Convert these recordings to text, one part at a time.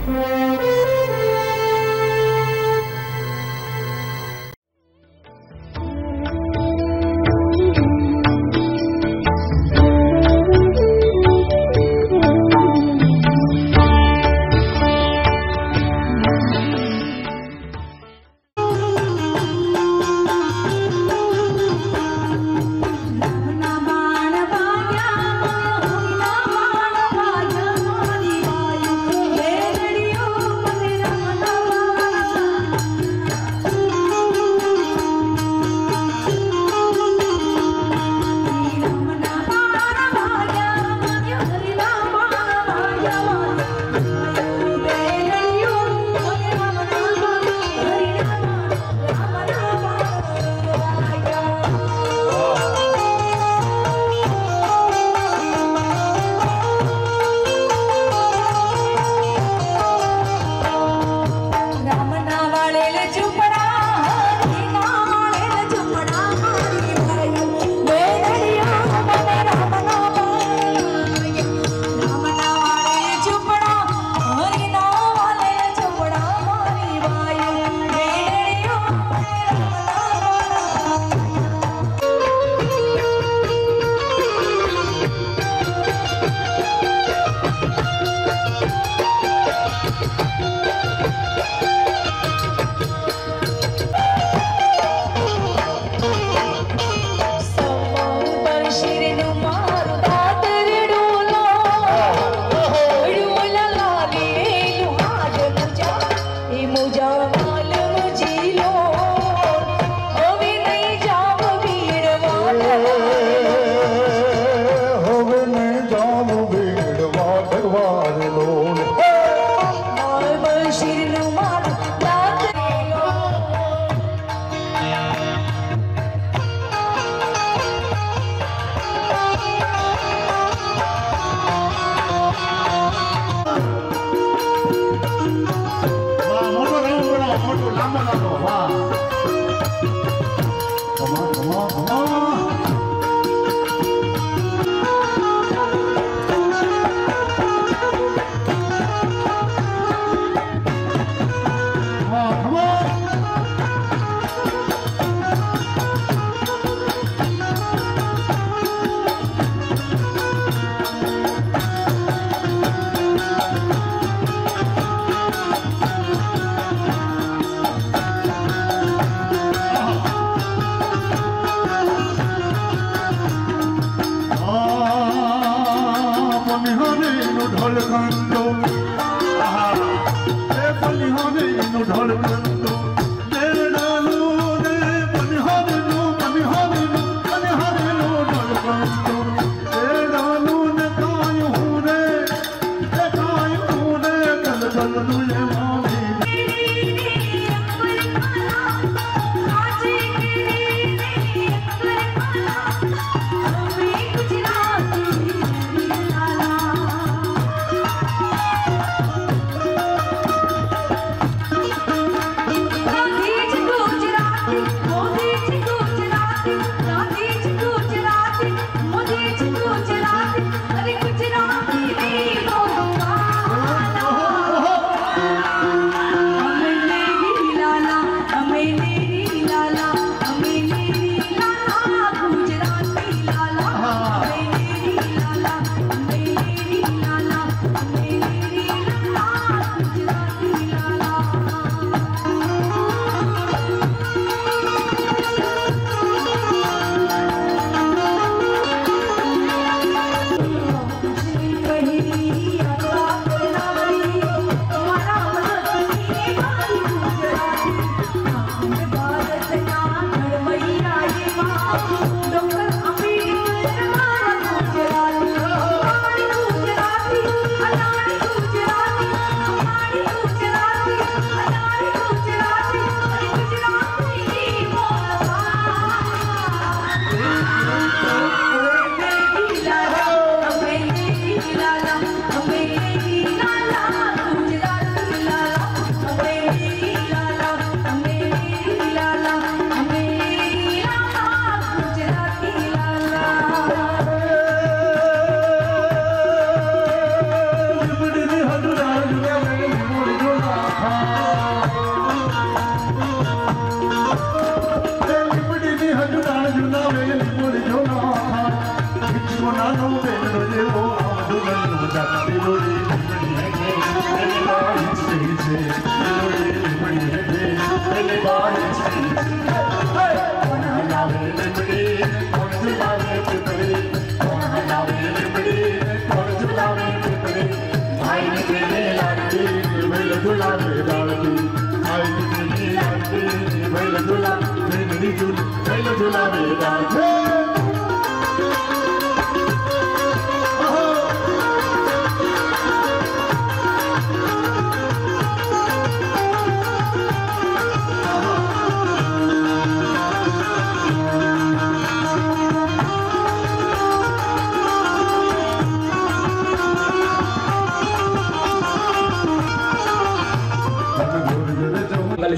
Radio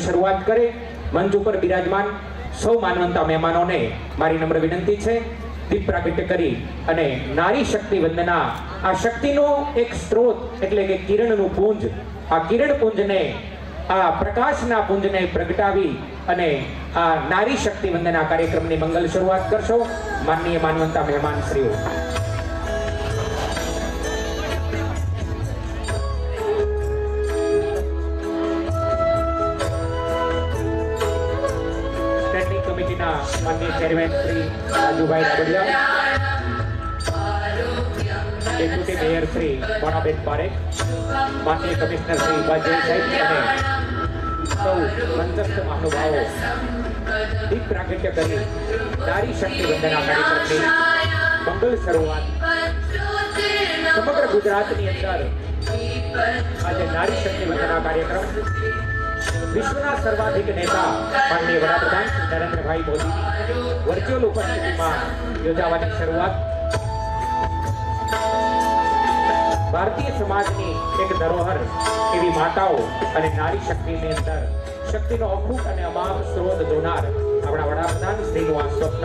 शुरुआत करे मंच पर विराजमान सौ मानवंता मेहमानों ने मारी नम्र विनंती है दीप प्रागट्य करी अने नारी शक्ति वंदना आ शक्तिनो एक स्त्रोत एटले के किरणनु पुंज आ किरण पुंज ने आ प्रकाशना पुंज ने प्रगटावी अने आ नारी शक्ति वंदना कार्यक्रमनी मंगल शुरुआत करशो माननीय मानवंता मेहमान श्रीओ। माननीय chairman Shri Rajubhai Rabadiya, deputy mayor Shri Monaben Parekh, माननीय कमिश्नर श्री उपाध्याय साहेब सौ मंचस्थ महानुभावों दीप प्रागट्य करी नारी शक्ति वंदना कार्यक्रमની મંગલ શરૂઆત સમગ્ર ગુજરાતની અંદર આજે નારી શક્તિ વંદના કાર્યક્રમ विश्वना सर्वाधिक नेता माननीय वडाप्रधान नरेंद्र भाई मोदी वर्चुअल उपस्थिति में योजावानी शुरुआत भारतीय समाज की एक धरोहर एवी माताओं और नारी शक्ति ने अंदर शक्ति नो अखूट और अमाप स्रोत जोनार अपना वडाप्रधान श्री नु आ स्वप्न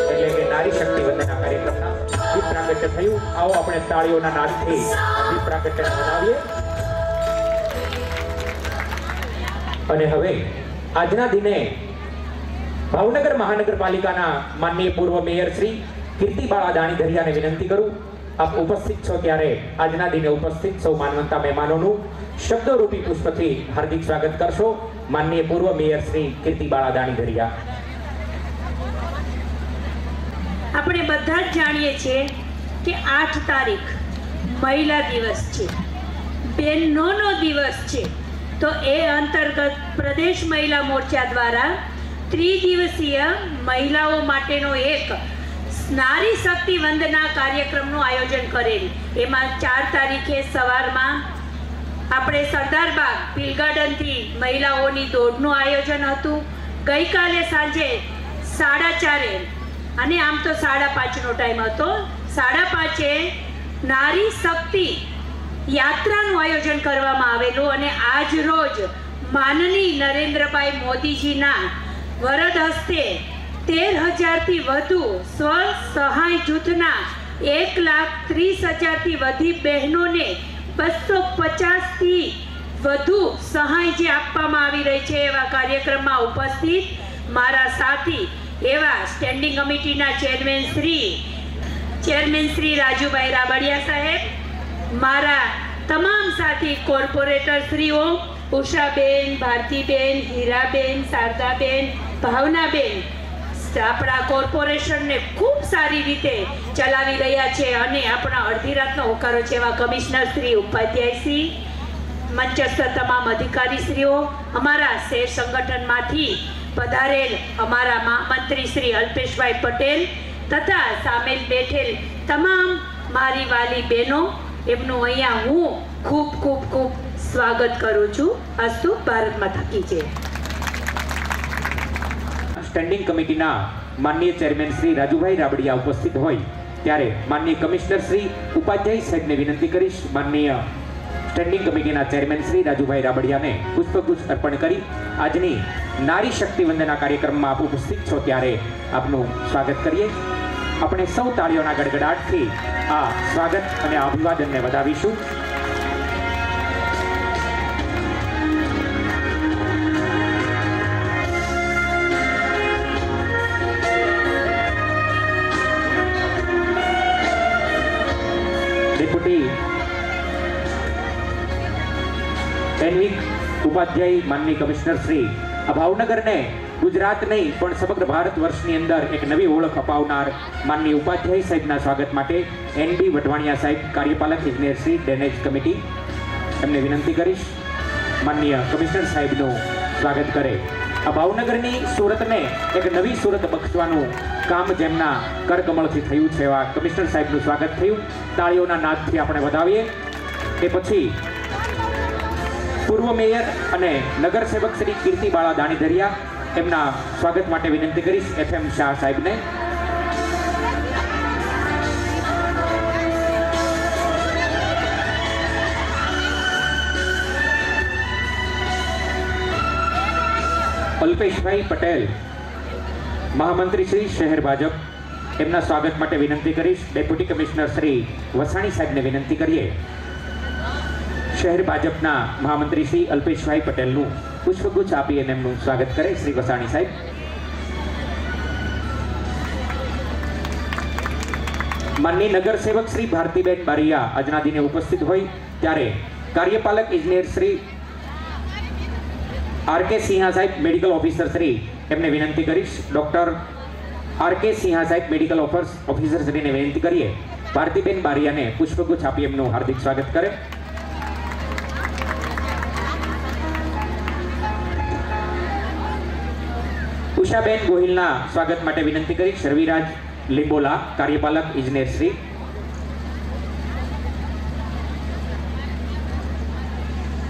एटले के नारी शक्ति वंदना कार्यक्रमना दीप प्रागट्य थयुं। आओ अपने ताळीओना नादथी दीप प्रागट्य मनावीए। અને હવે આજના દિને ભાવનગર મહાનગરપાલિકાના માનનીય પૂર્વ મેયર શ્રી કીર્તિબાળા દાણીધરિયાને વિનંતી કરું આપ ઉપસ્થિત છો ત્યારે આજના દિને ઉપસ્થિત સૌ માનવંતા મહેમાનોનું શબ્દરૂપી પુષ્પથી હાર્દિક સ્વાગત કરશો। માનનીય પૂર્વ મેયર શ્રી કીર્તિબાળા દાણીધરિયા। આપણે બધા જ જાણીએ છીએ કે 8 તારીખ મહિલા દિવસ છે, બહેનોનો દિવસ છે। तो ए अंतर्गत प्रदेश महिला मोर्चा द्वारा त्रिदिवसीय महिलाओं माटेनो एक नारी शक्ति वंदना कार्यक्रमનું आयोजन करेल। एमां 4 तारीखे सवारमां आपणे सरदारबाग पील गार्डन थी महिलाओनी दौड़નું आयोजन हतुं। गई काले सांजे 4:30 अने आम तो 5:30 नो टाइम हतो। 5:30 नारी शक्ति यात्राનું आयोजन કરવામાં આવેલું અને આજ રોજ માનનીય નરેન્દ્રભાઈ મોદીજીના વરદ હસ્તે 13,000 થી વધુ સ્વ સહાય જૂથના 1,30,000 થી વધુ બહેનોને 250 થી વધુ સહાય જે આપવામાં આવી રહી છે એવા કાર્યક્રમમાં ઉપસ્થિત મારા સાથી એવા સ્ટેન્ડિંગ કમિટીના ચેરમેન શ્રી રાજુભાઈ રાબડિયા સાહેબ, मारा तमाम साथी कॉर्पोरेटर श्रीओ उषाबेन, भारतीबेन, हीराबेन, शारदाबेन, भावनाबेन अपना कॉर्पोरेशन ने खूब सारी रीते चलावी रह्या छे अने अपना अर्धी रातनो होकारो छे एवा कमिश्नर श्री उपाध्याय श्री, मंचस्थ तमाम अधिकारी श्रीओ, अमारा शहर संगठन मांथी पधारेल अमारा महामंत्री श्री अल्पेशभाई पटेल तथा सामेल बैठेल तमाम मारी वाली बहनों एमनु अहींया हूँ खूब खूब खूब स्वागत करूँ छूं। अस्तु भारत माता की जय। स्टेन्डिंग कमिटीना माननीय चेरमेन श्री राजूभाई राबड़िया उपस्थित होय त्यारे माननीय कमिश्नर श्री उपाध्याय साहेबने विनंती करीश माननीय स्टेन्डिंग कमिटीना चेरमेन श्री राजूभाई राबड़ियाने पुष्पगुच्छ अर्पण करी आजनी नारी शक्ति वंदना कार्यक्रममां आप उपस्थित छो त्यारे आपनुं स्वागत करीए। अपने सौ ताळीओना गड़गड़ाटथी आ स्वागत अने अभिवादनने વધાવીશું। डेप्यूटी एनविक उपाध्याय माननीय कमिश्नर श्री भावनगर ने गुजरात नहीं पण समग्र भारत वर्षनी अंदर एक नवी ओळख अपावनार माननीय उपाध्याय साहेबना स्वागत माटे एनबी वढवाणिया साहेब कार्यपालक इंजीनियर श्री ड्रेनेज कमिटी एमने विनंती करीश। માનનીય કમિશનર સાહેબનું સ્વાગત કરે. આ ભાવનગરની સુરતને એક નવી સુરત બક્ષવાનું કામ જેમના કરકમળથી થયું છે એવા કમિશનર સાહેબનું સ્વાગત થયું. તાળીઓના નાદથી આપણે વધાવીએ. એ પછી પૂર્વ મેયર અને નગરસેવક શ્રી કીર્તિબાળા દાણીધરિયા એમના સ્વાગત માટે વિનંતી કરીશ FM શાહ સાહેબને. અલ્પેશભાઈ પટેલ મહામંત્રી શ્રી શહેર ભાજપ એમના સ્વાગત માટે વિનંતી કરીશ. ડેપ્યુટી કમિશનર શ્રી વસાણી સાહેબને વિનંતી કરીએ શહેર ભાજપના મહામંત્રી શ્રી અલ્પેશભાઈ પટેલનું પુષ્પગુચ્છ આપી અને એમનું સ્વાગત કરે શ્રી વસાણી સાહેબ. માનની નગરસેવક શ્રી ભારતીબેન બારિયા આજના દિને ઉપસ્થિત હોય ત્યારે કાર્યપાલક ઇજનેર શ્રી RK સિંહા સાહેબ મેડિકલ ઓફિસર શ્રી એમને વિનંતી કરીશ. ડોક્ટર RK સિંહા સાહેબ મેડિકલ ઓફિસર શ્રીને વિનંતી કરીએ ભારતીબેન બારિયાને પુષ્પગુચ્છ આપી એમનું હાર્દિક સ્વાગત કરે. ઉષાબેન ગોહિલના સ્વાગત માટે વિનંતી કરીશ રવિરાજ લીંબોલા કાર્યપાલક ઇજનેર શ્રી.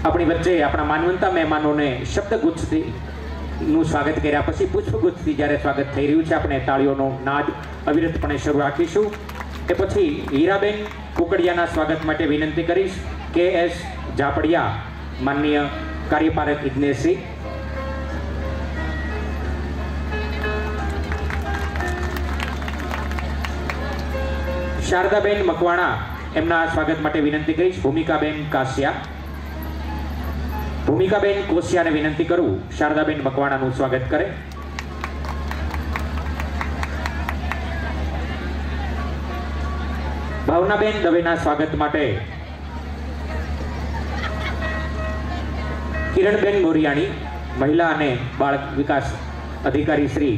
આપણી વચ્ચે આપણા માનવંતા મહેમાનોને શબ્દગુચ્છથી નું સ્વાગત કર્યા પછી પુષ્પગુચ્છથી જ્યારે સ્વાગત થઈ રહ્યું છે આપણે તાળીઓનો નાદ અવિરતપણે શરૂ રાખીશું. એ પછી હીરાબેન કુકડિયાના સ્વાગત માટે વિનંતી કરીશ KS ઝાપડિયા માનનીય કાર્યપાલક ઇજનેર શ્રી. શારદાબેન મકવાણા એમના સ્વાગત માટે વિનંતી કરીશ ભૂમિકાબેન કોશિયાને વિનંતી કરું શારદાબેન મકવાણાનું સ્વાગત કરે. ભાવનાબેન દવેના સ્વાગત માટે કિરણબેન મોરિયાણી મહિલા અને બાળ વિકાસ અધિકારી શ્રી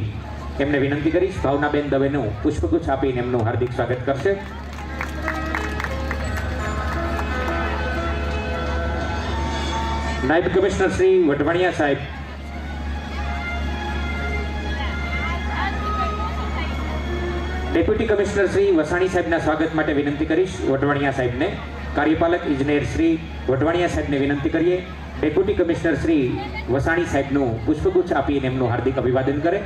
એમને વિનંતી કરીશ ભાવનાબેન દવેનું પુષ્પગુચ્છ આપીને એમનું હાર્દિક સ્વાગત કરશે. નાયબ કમિશનર શ્રી વઢવાણિયા સાહેબ ડેપ્યુટી કમિશનર શ્રી વસાણી સાહેબના સ્વાગત માટે વિનંતી કરીશ વઢવાણિયા સાહેબને. કાર્યપાલક ઇજનેર શ્રી વઢવાણિયા સાહેબને વિનંતી કરીએ ડેપ્યુટી કમિશનર શ્રી વસાણી સાહેબનું પુષ્પગુચ્છ આપીને એમનું હાર્દિક અભિવાદન કરે.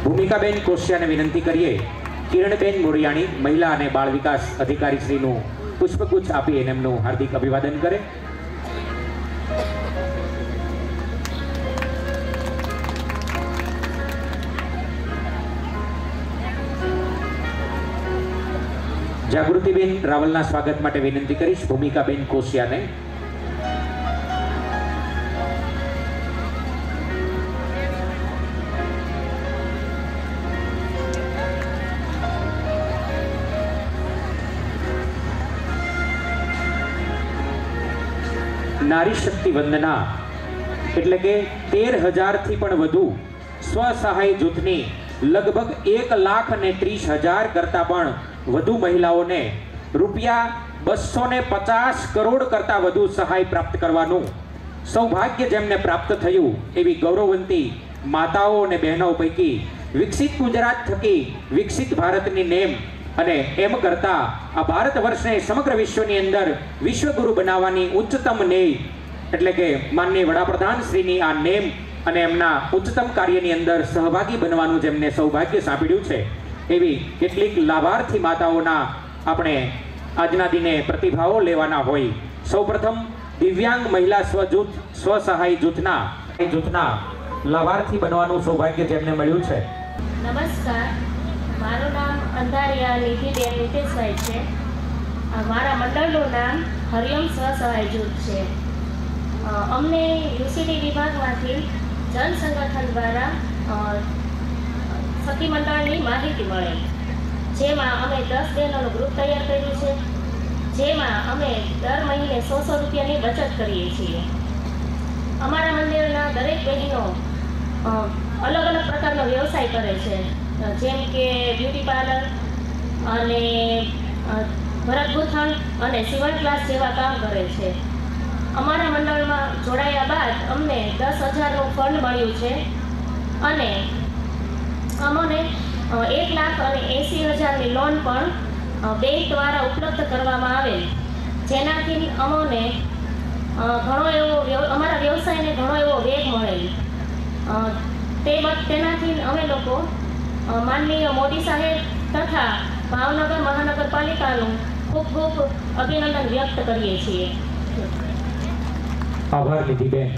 ભૂમિકાબેન કોશિયાને વિનંતી કરીએ કિરણબેન મોરિયાણી મહિલા અને બાળ વિકાસ અધિકારી શ્રીનું પુષ્પગુચ્છ આપી અને એમનું હાર્દિક અભિવાદન કરે. જાગૃતિબેન રાવલના સ્વાગત માટે વિનંતી કરીશ ભૂમિકાબેન કોશિયાને. નારી શક્તિ વંદના એટલે કે 13,000 થી પણ વધુ સ્વસહાય જૂથની લગભગ 1,30,000 કરતા પણ વધુ મહિલાઓને રૂપિયા 250 કરોડ કરતા વધુ સહાય પ્રાપ્ત કરવાનું સૌભાગ્ય જેમને પ્રાપ્ત થયું એવી ગૌરવવંતી માતાઓ અને બહેનો પૈકી વિકસિત ગુજરાત થકી વિકસિત ભારતની નેમ અને એમ કરતા આ ભારત વર્ષને સમગ્ર વિશ્વની અંદર વિશ્વગુરુ બનાવવાની ઉચ્ચતમ નેય એટલે કે માનનીય વડાપ્રધાન શ્રીની આ નેમ અને એમના ઉચ્ચતમ કાર્યની અંદર સહભાગી બનવાનું જેમને સૌભાગ્ય સાંપડ્યું છે એવી કેટલીક લાભાર્થી માતાઓના આપણે આજના દિને પ્રતિભાવો લેવાના હોય. સૌપ્રથમ દિવ્યાંગ મહિલા સ્વસહાય જૂથના લાભાર્થી બનવાનું સૌભાગ્ય જેમને મળ્યું છે. નમસ્કાર, મારું નામ અંધારિયા નિધિબેન નિતેશભાઈ છે. મારા મંડળનું નામ હરિયમ સ્વસહાય જૂથ છે. અમને યુસીડી વિભાગમાંથી જન સંગઠન દ્વારા સખી મંડળની માહિતી મળે, જેમાં અમે 10 બહેનોનું ગ્રુપ તૈયાર કર્યું છે, જેમાં અમે દર મહિને 100 રૂપિયાની બચત કરીએ છીએ. અમારા મંદિરના દરેક બહેનો અલગ અલગ પ્રકારનો વ્યવસાય કરે છે, જેમ કે બ્યુટી પાર્લર અને ભરતગૂંથણ અને સીવણ ક્લાસ જેવા કામ કરે છે. અમારા મંડળમાં જોડાયા બાદ અમને 10,000નું ફંડ મળ્યું છે અને અમને 1,80,000ની લોન પણ બેંક દ્વારા ઉપલબ્ધ કરવામાં આવેલ, જેનાથી અમને અમારા વ્યવસાયને ઘણો એવો વેગ મળેલ. તેનાથી અમે લોકો માનનીય મોદી સાહેબ તથા ભાવનગર મહાનગરપાલિકાનું ખૂબ ખૂબ અભિનંદન વ્યક્ત કરીએ છીએ. આભાર નિધિબેન.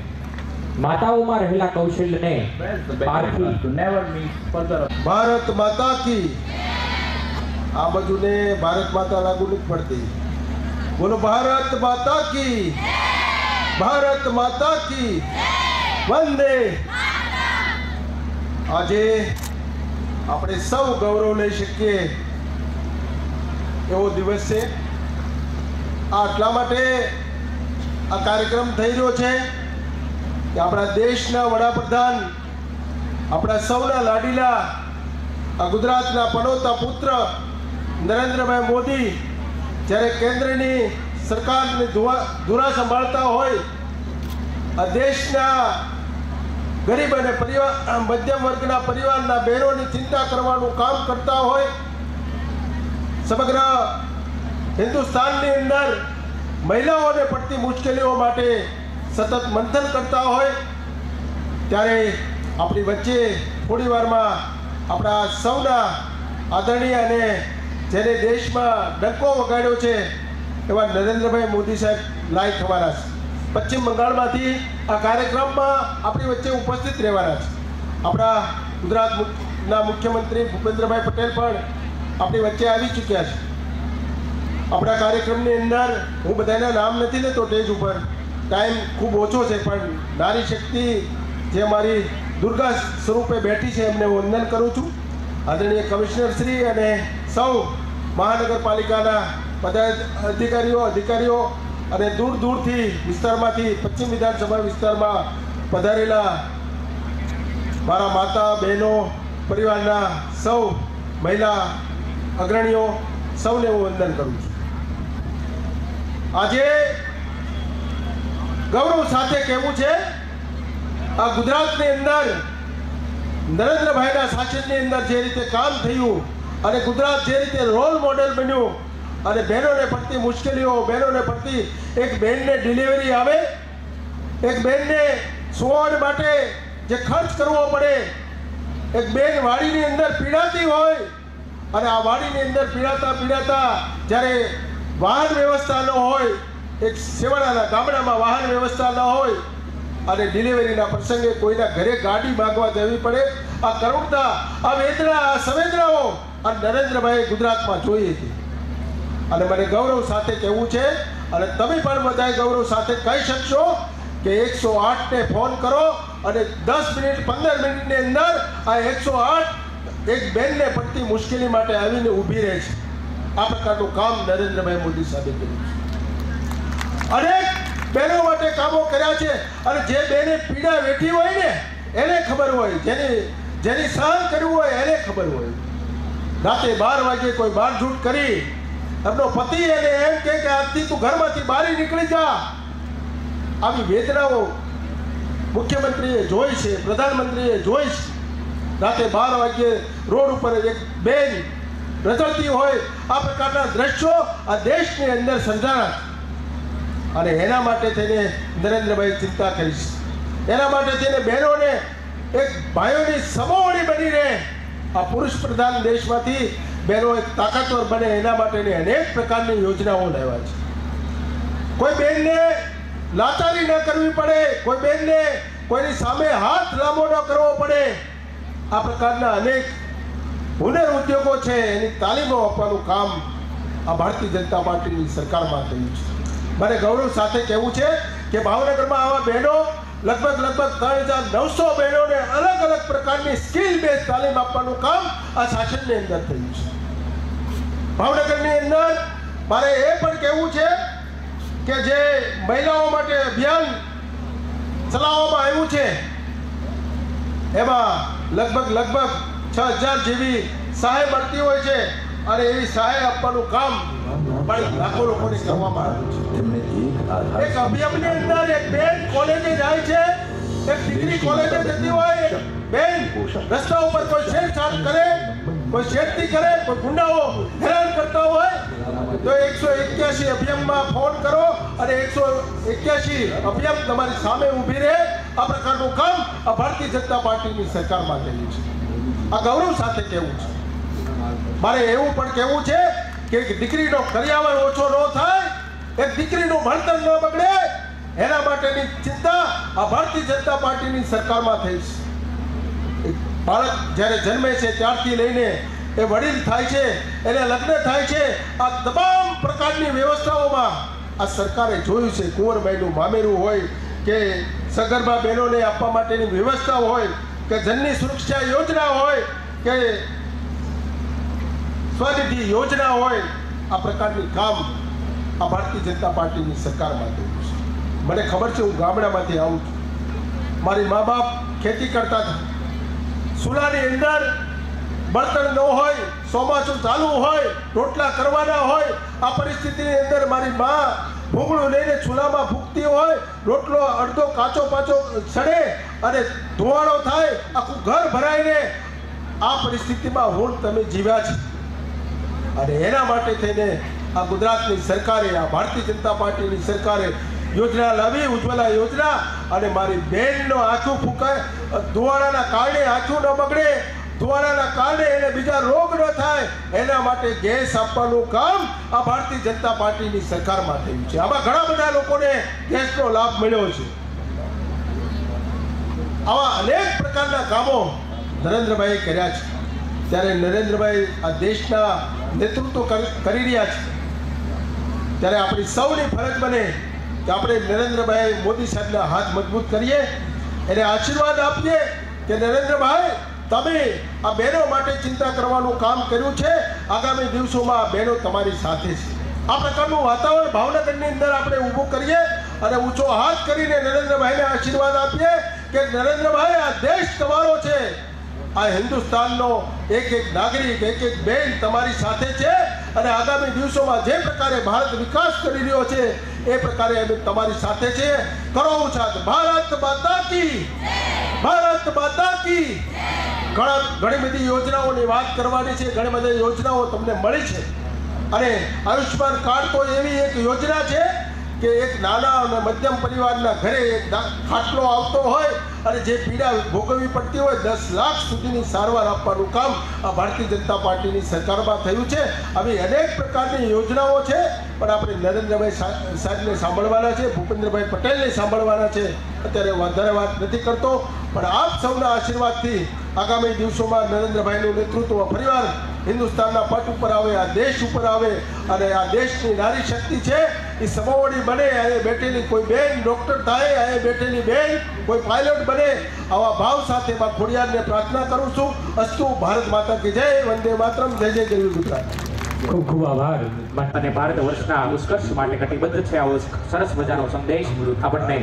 માતાઓમાં રહેલા કૌશલ્યને પારખી ભારત માતા કી. આ બાજુને ભારત માતા લાગુ નથી પડતી. બોલો ભારત માતા કી, ભારત માતા કી વંદે. આજે આપણે સૌ ગૌરવ લઈ શકીએ એવો દિવસ છે. આટલા માટે આ કાર્યક્રમ થઈ રહ્યો છે કે આપણા દેશના વડાપ્રધાન, આપણા સૌના લાડીલા, આ ગુજરાતના પનોતા પુત્ર નરેન્દ્રભાઈ મોદી જ્યારે કેન્દ્રની સરકારની ધુરા સંભાળતા હોય, આ દેશના ગરીબ અને મધ્યમ વર્ગના પરિવારના બહેનોની ચિંતા કરવાનું કામ કરતા હોય, સમગ્ર હિન્દુસ્તાનની અંદર મહિલાઓને પડતી મુશ્કેલીઓ માટે સતત મંથન કરતા હોય, ત્યારે આપણી વચ્ચે થોડી વારમાં આપણા સૌના આદરણીય અને જેને દેશમાં ડંકો વગાડ્યો છે એવા નરેન્દ્રભાઈ મોદી સાહેબ લાઈવ થવાના છે. પશ્ચિમ બંગાળમાંથી આ કાર્યક્રમમાં આપણી વચ્ચે ઉપસ્થિત રહેવાના છે. આપણા ગુજરાતના મુખ્યમંત્રી ભૂપેન્દ્રભાઈ પટેલ પણ આપણી વચ્ચે આવી ચૂક્યા છે. આપણા કાર્યક્રમની અંદર હું બધાના નામ નથી લેતો સ્ટેજ ઉપર, ટાઈમ ખૂબ ઓછો છે, પણ નારી શક્તિ જે અમારી દુર્ગા સ્વરૂપે બેઠી છે એમને હું વંદન કરું છું. આદરણીય કમિશનર શ્રી અને સૌ મહાનગરપાલિકાના અધિકારીઓ અને દૂર દૂરથી વિસ્તારમાંથી પશ્ચિમ વિધાનસભા વિસ્તારમાં પધારેલા મારા માતા બહેનો, પરિવારના સૌ મહિલા અગ્રણીઓ, સૌને હું વંદન કરું છું. આજે ગૌરવ સાથે કહેવું છે, આ ગુજરાતની અંદર નરેન્દ્રભાઈના શાસનની અંદર જે રીતે કામ થયું અને ગુજરાત જે રીતે રોલ મોડેલ બન્યું અને બહેનોને પડતી મુશ્કેલીઓ, બહેનોને પડતી એક બહેનને ડિલિવરી આવે, એક બહેનને સુવાડ માટે જે ખર્ચ કરવો પડે, એક બહેન વાડીની અંદર પીડાતી હોય અને આ વાડીની અંદર પીડાતા જ્યારે વાહન વ્યવસ્થા ન હોય, એક સેવાડાના ગામડામાં વાહન વ્યવસ્થા ન હોય અને ડિલિવરીના પ્રસંગે કોઈના ઘરે ગાડી માંગવા જવી પડે, આ કરુણતા, આ વેદના, આ સંવેદનાઓ આ નરેન્દ્રભાઈ ગુજરાતમાં જોઈ હતી. અને મને ગૌરવ સાથે કહેવું છે, અને તમે પણ બધાએ ગૌરવ સાથે કહી શકશો કે 108ને ફોન કરો અને 10 મિનિટ 15 મિનિટની અંદર આ 108 એક બેનને પડતી મુશ્કેલી માટે આવીને ઊભી રહે છે. આ પ્રકારનું કામ નરેન્દ્રભાઈ મોદી સાહેબે કર્યું છે. અનેક બહેનો માટે કામો કર્યા છે અને જે બેને પીડા વેઠી હોય ને એને ખબર હોય, જેની સહન કરવું હોય એને ખબર હોય. રાતે 12 વાગે કોઈ બારઝૂટ કરી એમનો પતિ એને એમ કે આજથી તું ઘરમાંથી બહાર નીકળી જા, આવી વેદનાઓ મુખ્યમંત્રીએ જોઈ છે, પ્રધાનમંત્રીએ જોઈ છે. રાતે 12 વાગ્યે રોડ ઉપર એક બેન રઝળતી હોય, આ પ્રકારના દ્રશ્યો આ દેશની અંદર સર્જાણા અને એના માટે થઈને નરેન્દ્રભાઈ ચિંતા કરી છે. એના માટે થઈને બહેનોને એક ભાઈઓની સમોવડી બની રહે, આ પુરુષ પ્રધાન દેશમાંથી બહેનો એક તાકાતવર બને એના માટેની અનેક પ્રકારની યોજનાઓ લાવ્યા છે. કોઈ બહેનને લાચારી ન કરવી પડે, કોઈ બહેનને કોઈની સામે હાથ લાંબો ન કરવો પડે, આ પ્રકારના અનેક હુનર ઉદ્યોગો છે એની તાલીમો આપવાનું કામ આ ભારતીય જનતા પાર્ટીની સરકારમાં થયું છે. મને ગૌરવ સાથે કહેવું છે કે ભાવનગરમાં આવા બહેનો લગભગ 3900 બહેનોને અલગ અલગ પ્રકારની સ્કિલ બેઝ તાલીમ આપવાનું કામ આ શાસનની અંદર થયું છે. ભાવનગરની અંદર મારે એ પણ કહેવું છે કે જે મહિલાઓ માટે અભિયાન ચલાવવામાં આવ્યું છે એમાં લગભગ 6000 જેવી સહાય મળતી હોય છે અને એવી સહાય આપવાનું કામ પણ લાખો લોકોને કરવામાં આવ્યું છે. એક અભિયમની અંદર એક બેન કોલેજે જાય છે, એક દીકરી કોલેજે જતી હોય, બેન રસ્તા ઉપર કોઈ છેડછાડ કરે, કોઈ છેડતી કરે, કોઈ ગુંડાઓ હેરાન કરતા હોય તો 181 અભિયમમાં ફોન કરો અને 181 અભિયમ તમારી સામે ઊભી રહે. આ પ્રકારનું કામ આ ભારતીય જનતા પાર્ટીની સરકારમાં થયું છે. આ ગૌરવ સાથે કહેવું છે. મારે એવું પણ કહેવું છે કે એક દીકરીનો કરિયાવર ઓછો ન થાય, એક દીકરીનું ભણતર ન બગડે, એના માટેની ચિંતા આ ભારતીય જનતા પાર્ટીની સરકારમાં થઈ છે. બાળક જ્યારે જન્મે છે ત્યારથી લઈને એ વડીલ થાય છે, એને લગ્ન થાય છે, આ તમામ પ્રકારની વ્યવસ્થાઓમાં આ સરકારે જોયું છે. કુંવરબાઈનું મામેરું હોય કે સગર્ભા બહેનોને આપવા માટેની વ્યવસ્થા હોય કે જનની સુરક્ષા યોજના હોય કે સ્વનિધિ યોજના હોય, આ પ્રકારની કામ આ ભારતીય જનતા પાર્ટીની સરકારમાં થયું છે. મને ખબર છે, હું ગામડામાંથી આવું છું. મારી મા બાપ ખેતી કરતા હતા. સુલાની અંદર બળતણ ન હોય, ચોમાસું ચાલુ હોય, રોટલા કરવાના હોય, આ પરિસ્થિતિની અંદર મારી મા ભૂંગળું લઈને ચૂલામાં ફૂંકતી હોય, રોટલો અડધો કાચો પાચો સડે અને ધોવાળો થાય, આખું ઘર ભરાઈને આ પરિસ્થિતિમાં હું તમે જીવ્યા છે. અને એના માટે થઈને આ ગુજરાતની સરકારે, આ ભારતીય જનતા પાર્ટીની સરકારે યોજના લાવી, ઉજ્જવલા યોજના. અને મારી બહેનનો આંખું ફૂંકાય, ધુવાડાના કારણે આંખું ન બગડે, ધુવાડાના કારણે એને બીજા રોગ ન થાય, એના માટે ગેસ આપવાનું કામ આ ભારતીય જનતા પાર્ટીની સરકારમાં થયું છે. આમાં ઘણા બધા લોકોને ગેસનો લાભ મળ્યો છે. આવા અનેક પ્રકારના કામો નરેન્દ્રભાઈએ કર્યા છે. ત્યારે નરેન્દ્રભાઈ આ દેશના નેતૃત્વ કરી રહ્યા છે, ત્યારે આપણી સૌની ફરજ બને કે આપણે નરેન્દ્રભાઈ મોદી સાહેબના હાથ મજબૂત કરીએ, એને આશીર્વાદ આપીએ કે નરેન્દ્રભાઈ તમે આ બહેનો માટે ચિંતા કરવાનું કામ કર્યું છે, આગામી દિવસોમાં આ બહેનો તમારી સાથે છે. આ પ્રકારનું વાતાવરણ ભાવનગરની અંદર આપણે ઊભું કરીએ અને ઊંચો હાથ કરીને નરેન્દ્રભાઈને આશીર્વાદ આપીએ કે નરેન્દ્રભાઈ આ દેશ તમારો છે, આ હિન્દુસ્તાનનો એક એક નાગરિક, એક એક બેન તમારી સાથે છે. અને આગામી દિવસોમાં જે પ્રકારે ભારત વિકાસ કરી રહ્યો છે એ પ્રકારે અમે તમારી સાથે છે. કરો ઉછાદ ભારત માતા કી, ભારત માતા કી. ઘણી બધી યોજનાઓની વાત કરવાની છે. ઘણી બધી યોજનાઓ તમને મળી છે અને આયુષ્માન કાર્ડ તો એવી એક યોજના છે કે એક નાના અને મધ્યમ પરિવારના ઘરે એક ખાટલો આવતો હોય અને જે પીડા ભોગવવી પડતી હોય 10 લાખ સુધીની સારવાર આપવાનું કામ આ ભારતીય જનતા પાર્ટીની સરકારમાં થયું છે. આવી અનેક પ્રકારની યોજનાઓ છે, પણ આપણે નરેન્દ્રભાઈ સાહેબને સાંભળવાના છે, ભૂપેન્દ્રભાઈ પટેલને સાંભળવાના છે. અત્યારે વધારે વાત નથી કરતો, પણ આપ સૌના આશીર્વાદથી આગામી દિવસોમાં નરેન્દ્રભાઈનું નેતૃત્વ ફરીવાર હિન્દુસ્તાનના પટ ઉપર આવે, આ દેશ ઉપર આવે અને આ દેશની નારી શક્તિ છે એ સમોવડી બને. અહીં બેઠેલી કોઈ બેન ડૉક્ટર થાય, અહીં બેઠેલી બેન કોઈ પાયલટ બને, આવા ભાવ સાથે માં ખોડિયારને પ્રાર્થના કરું છું. અસ્તુ ભારત માતા કી જય, વંદે માતરમ, જય જય ગરવી ગુજરાત. ખૂબ ખૂબ આભાર. અને ભારત વર્ષના ઉત્કર્ષ માટે કટિબદ્ધ છે. આવો સરસ મજાનો સંદેશ આપણને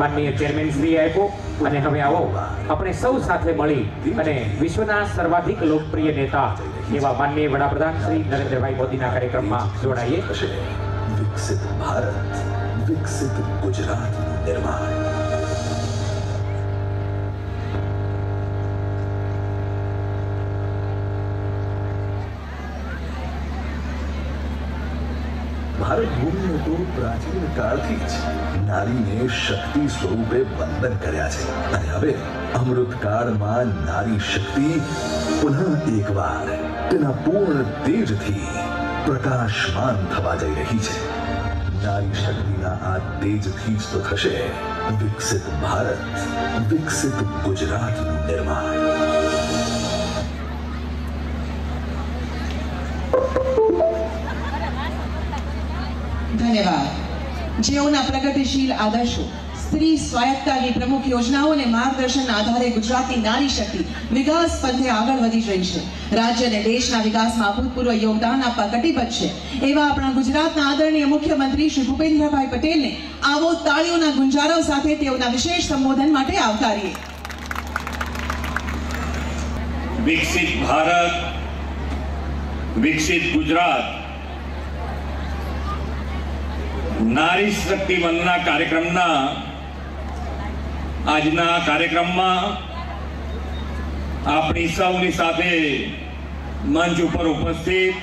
માનનીય ચેરમેન શ્રી આપ્યો. અને હવે આવો આપણે સૌ સાથે મળી અને વિશ્વના સર્વાધિક લોકપ્રિય નેતા એવા માનનીય વડાપ્રધાન શ્રી નરેન્દ્રભાઈ મોદીના કાર્યક્રમમાં જોડાઈએ. વિકસિત ભારત, વિકસિત ગુજરાતનું નિર્માણ. ભારત ભૂમિએ તો પ્રાચીન કાળથી જ નારીને શક્તિ સ્વરૂપે વંદન કર્યા છે અને હવે અમૃતકાળમાં નારી શક્તિ પુનઃ એકવાર તેના પૂર્ણ તેજથી પ્રકાશમાન થવા જઈ રહી છે. નારી શક્તિના આ તેજથી જ તો થશે વિકસિત ભારત, વિકસિત ગુજરાતનું નિર્માણ. ધન્યવાદ. જેઓના પ્રગતિશીલ આદર્શો, સ્ત્રી સ્વાયત્તતાની પ્રમુખ યોજનાઓ અને માર્ગદર્શનના આધારે ગુજરાતની નારી શક્તિ વિકાસ પંથે આગળ વધી રહી છે. રાજ્ય અને દેશના વિકાસમાં અભૂતપૂર્વ યોગદાન આપવા કટિબદ્ધ છે એવા આપણા ગુજરાતના આદરણીય મુખ્યમંત્રી શ્રી ભૂપેન્દ્રભાઈ પટેલને આવો તાળીઓના ગુંજારવ સાથે તેઓના વિશેષ સંબોધન માટે આવકારીએ. વિકસિત ભારત, વિકસિત ગુજરાત નારી શક્તિ વંદના કાર્યક્રમના આજના કાર્યક્રમમાં આપણી સૌની સાથે મંચ ઉપર ઉપસ્થિત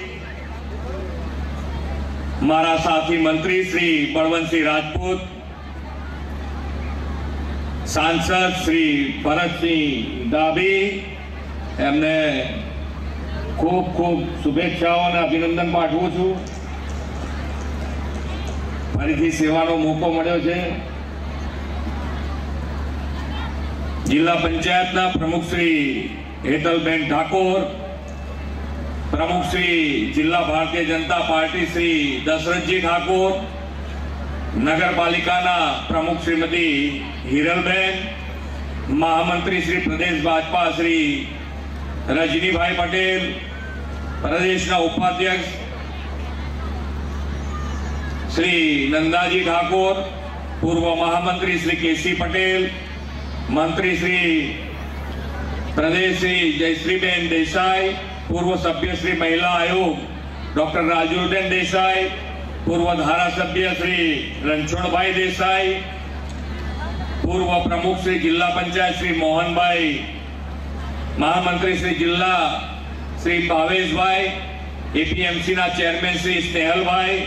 મારા સાથી મંત્રી શ્રી બળવંતસિંહ રાજપૂત, સાંસદ શ્રી ભરતસિંહ ડાભી, એમને ખૂબ ખૂબ શુભેચ્છાઓ અને અભિનંદન પાઠવું છું. ફરીથી સેવાનો મોકો મળ્યો છે. જિલ્લા પંચાયતના પ્રમુખ શ્રી હેતલબેન ઠાકોર, પ્રમુખ શ્રી જિલ્લા ભારતીય જનતા પાર્ટી શ્રી દશરથજી ઠાકોર, નગરપાલિકાના પ્રમુખ શ્રીમતી હિરલબેન, મહામંત્રી શ્રી પ્રદેશ ભાજપા શ્રી રજનીભાઈ પટેલ, પ્રદેશના ઉપાધ્યક્ષ શ્રી નંદાજી ઠાકોર, પૂર્વ મહામંત્રી શ્રી કેસી પટેલ, મંત્રી શ્રી પ્રદેશ શ્રી જયશ્રીબેન દેસાઈ, પૂર્વ સભ્ય શ્રી મહિલા આયોગ ડોક્ટર રાજુબેન દેસાઈ, પૂર્વ ધારાસભ્ય શ્રી રણછોડભાઈ દેસાઈ, પૂર્વ પ્રમુખ શ્રી જિલ્લા પંચાયત શ્રી મોહનભાઈ, મહામંત્રી શ્રી જિલ્લા શ્રી ભાવેશભાઈ, એપીએમસીના ચેરમેન શ્રી સ્નેહલભાઈ,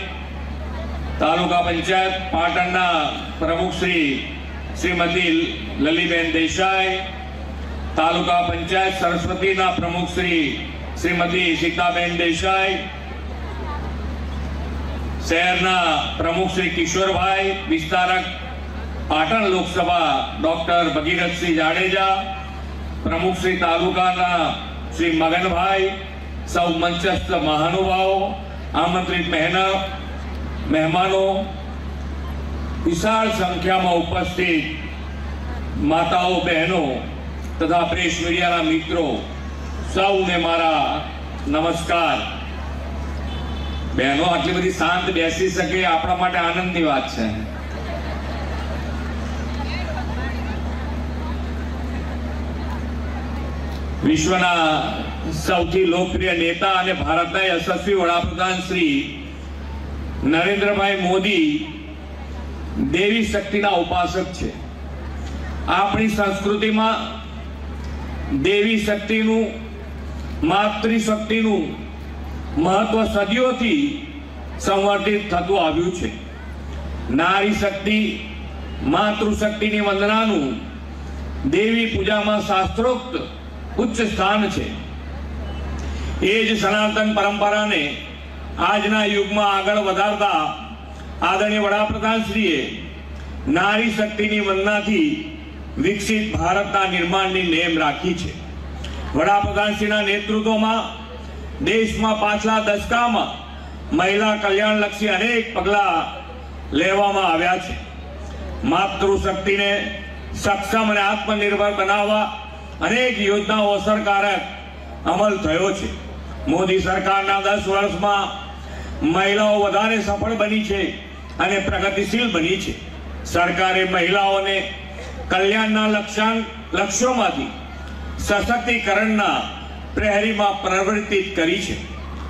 તાલુકા પંચાયત પાટણના પ્રમુખ શ્રીમતી લલીબેન દેસાઈ, તાલુકા પંચાયત સરસ્વતીના પ્રમુખ શ્રીમતી સીતાબેન દેસાઈ, શહેરના પ્રમુખ શ્રી કિશોરભાઈ, વિસ્તારક પાટણ લોકસભા ડોક્ટર ભગીરથસિંહ જાડેજા, પ્રમુખ શ્રી તાલુકાના શ્રી મગનભાઈ, સૌ મંચસ્થ મહાનુભાવો, આમંત્રિત મહેમાનો, વિશાળ સંખ્યામાં ઉપસ્થિત માતાઓ, બહેનો તથા પ્રેસ મીડિયાના મિત્રો, સૌને મારા નમસ્કાર. બહેનો આટલી બધી શાંત બેસી શકે આપણા માટે આનંદની વાત છે. વિશ્વના સૌથી લોકપ્રિય નેતા અને ભારતના યશસ્વી વડાપ્રધાન શ્રી નરેન્દ્રભાઈ મોદી દેવી શક્તિના ઉપાસક છે. આપણી સંસ્કૃતિમાં દેવી શક્તિનું, માતૃશક્તિનું મહત્વ સદીઓથી સંવર્ધિત થતું આવ્યું છે. નારી શક્તિ, માતૃશક્તિની વંદનાનું દેવી પૂજામાં શાસ્ત્રોક્ત ઉચ્ચ સ્થાન છે. એ જ સનાતન પરંપરાને આજના યુગમાં આગળ વધારતા આદરણીય વડાપ્રધાનશ્રીએ નારી શક્તિની વંદનાથી વિકસિત ભારતના નિર્માણની નેમ રાખી છે. વડાપ્રધાનશ્રીના નેતૃત્વમાં દેશમાં પાછલા દશકામાં મહિલા કલ્યાણલક્ષી અનેક પગલાં લેવામાં આવ્યા છે. માતૃશક્તિને સક્ષમ અને આત્મનિર્ભર બનાવવા અનેક યોજનાઓ અસરકારક અમલ થયો છે. મોદી સરકારના 10 વર્ષમાં મહિલાઓ વધારે સફળ બની છે અને પ્રગતિશીલ બની છે. સરકારે મહિલાઓને કલ્યાણના લક્ષ્યોમાંથી સશક્તિકરણના પ્રહરીમાં પ્રવર્તિત કરી છે.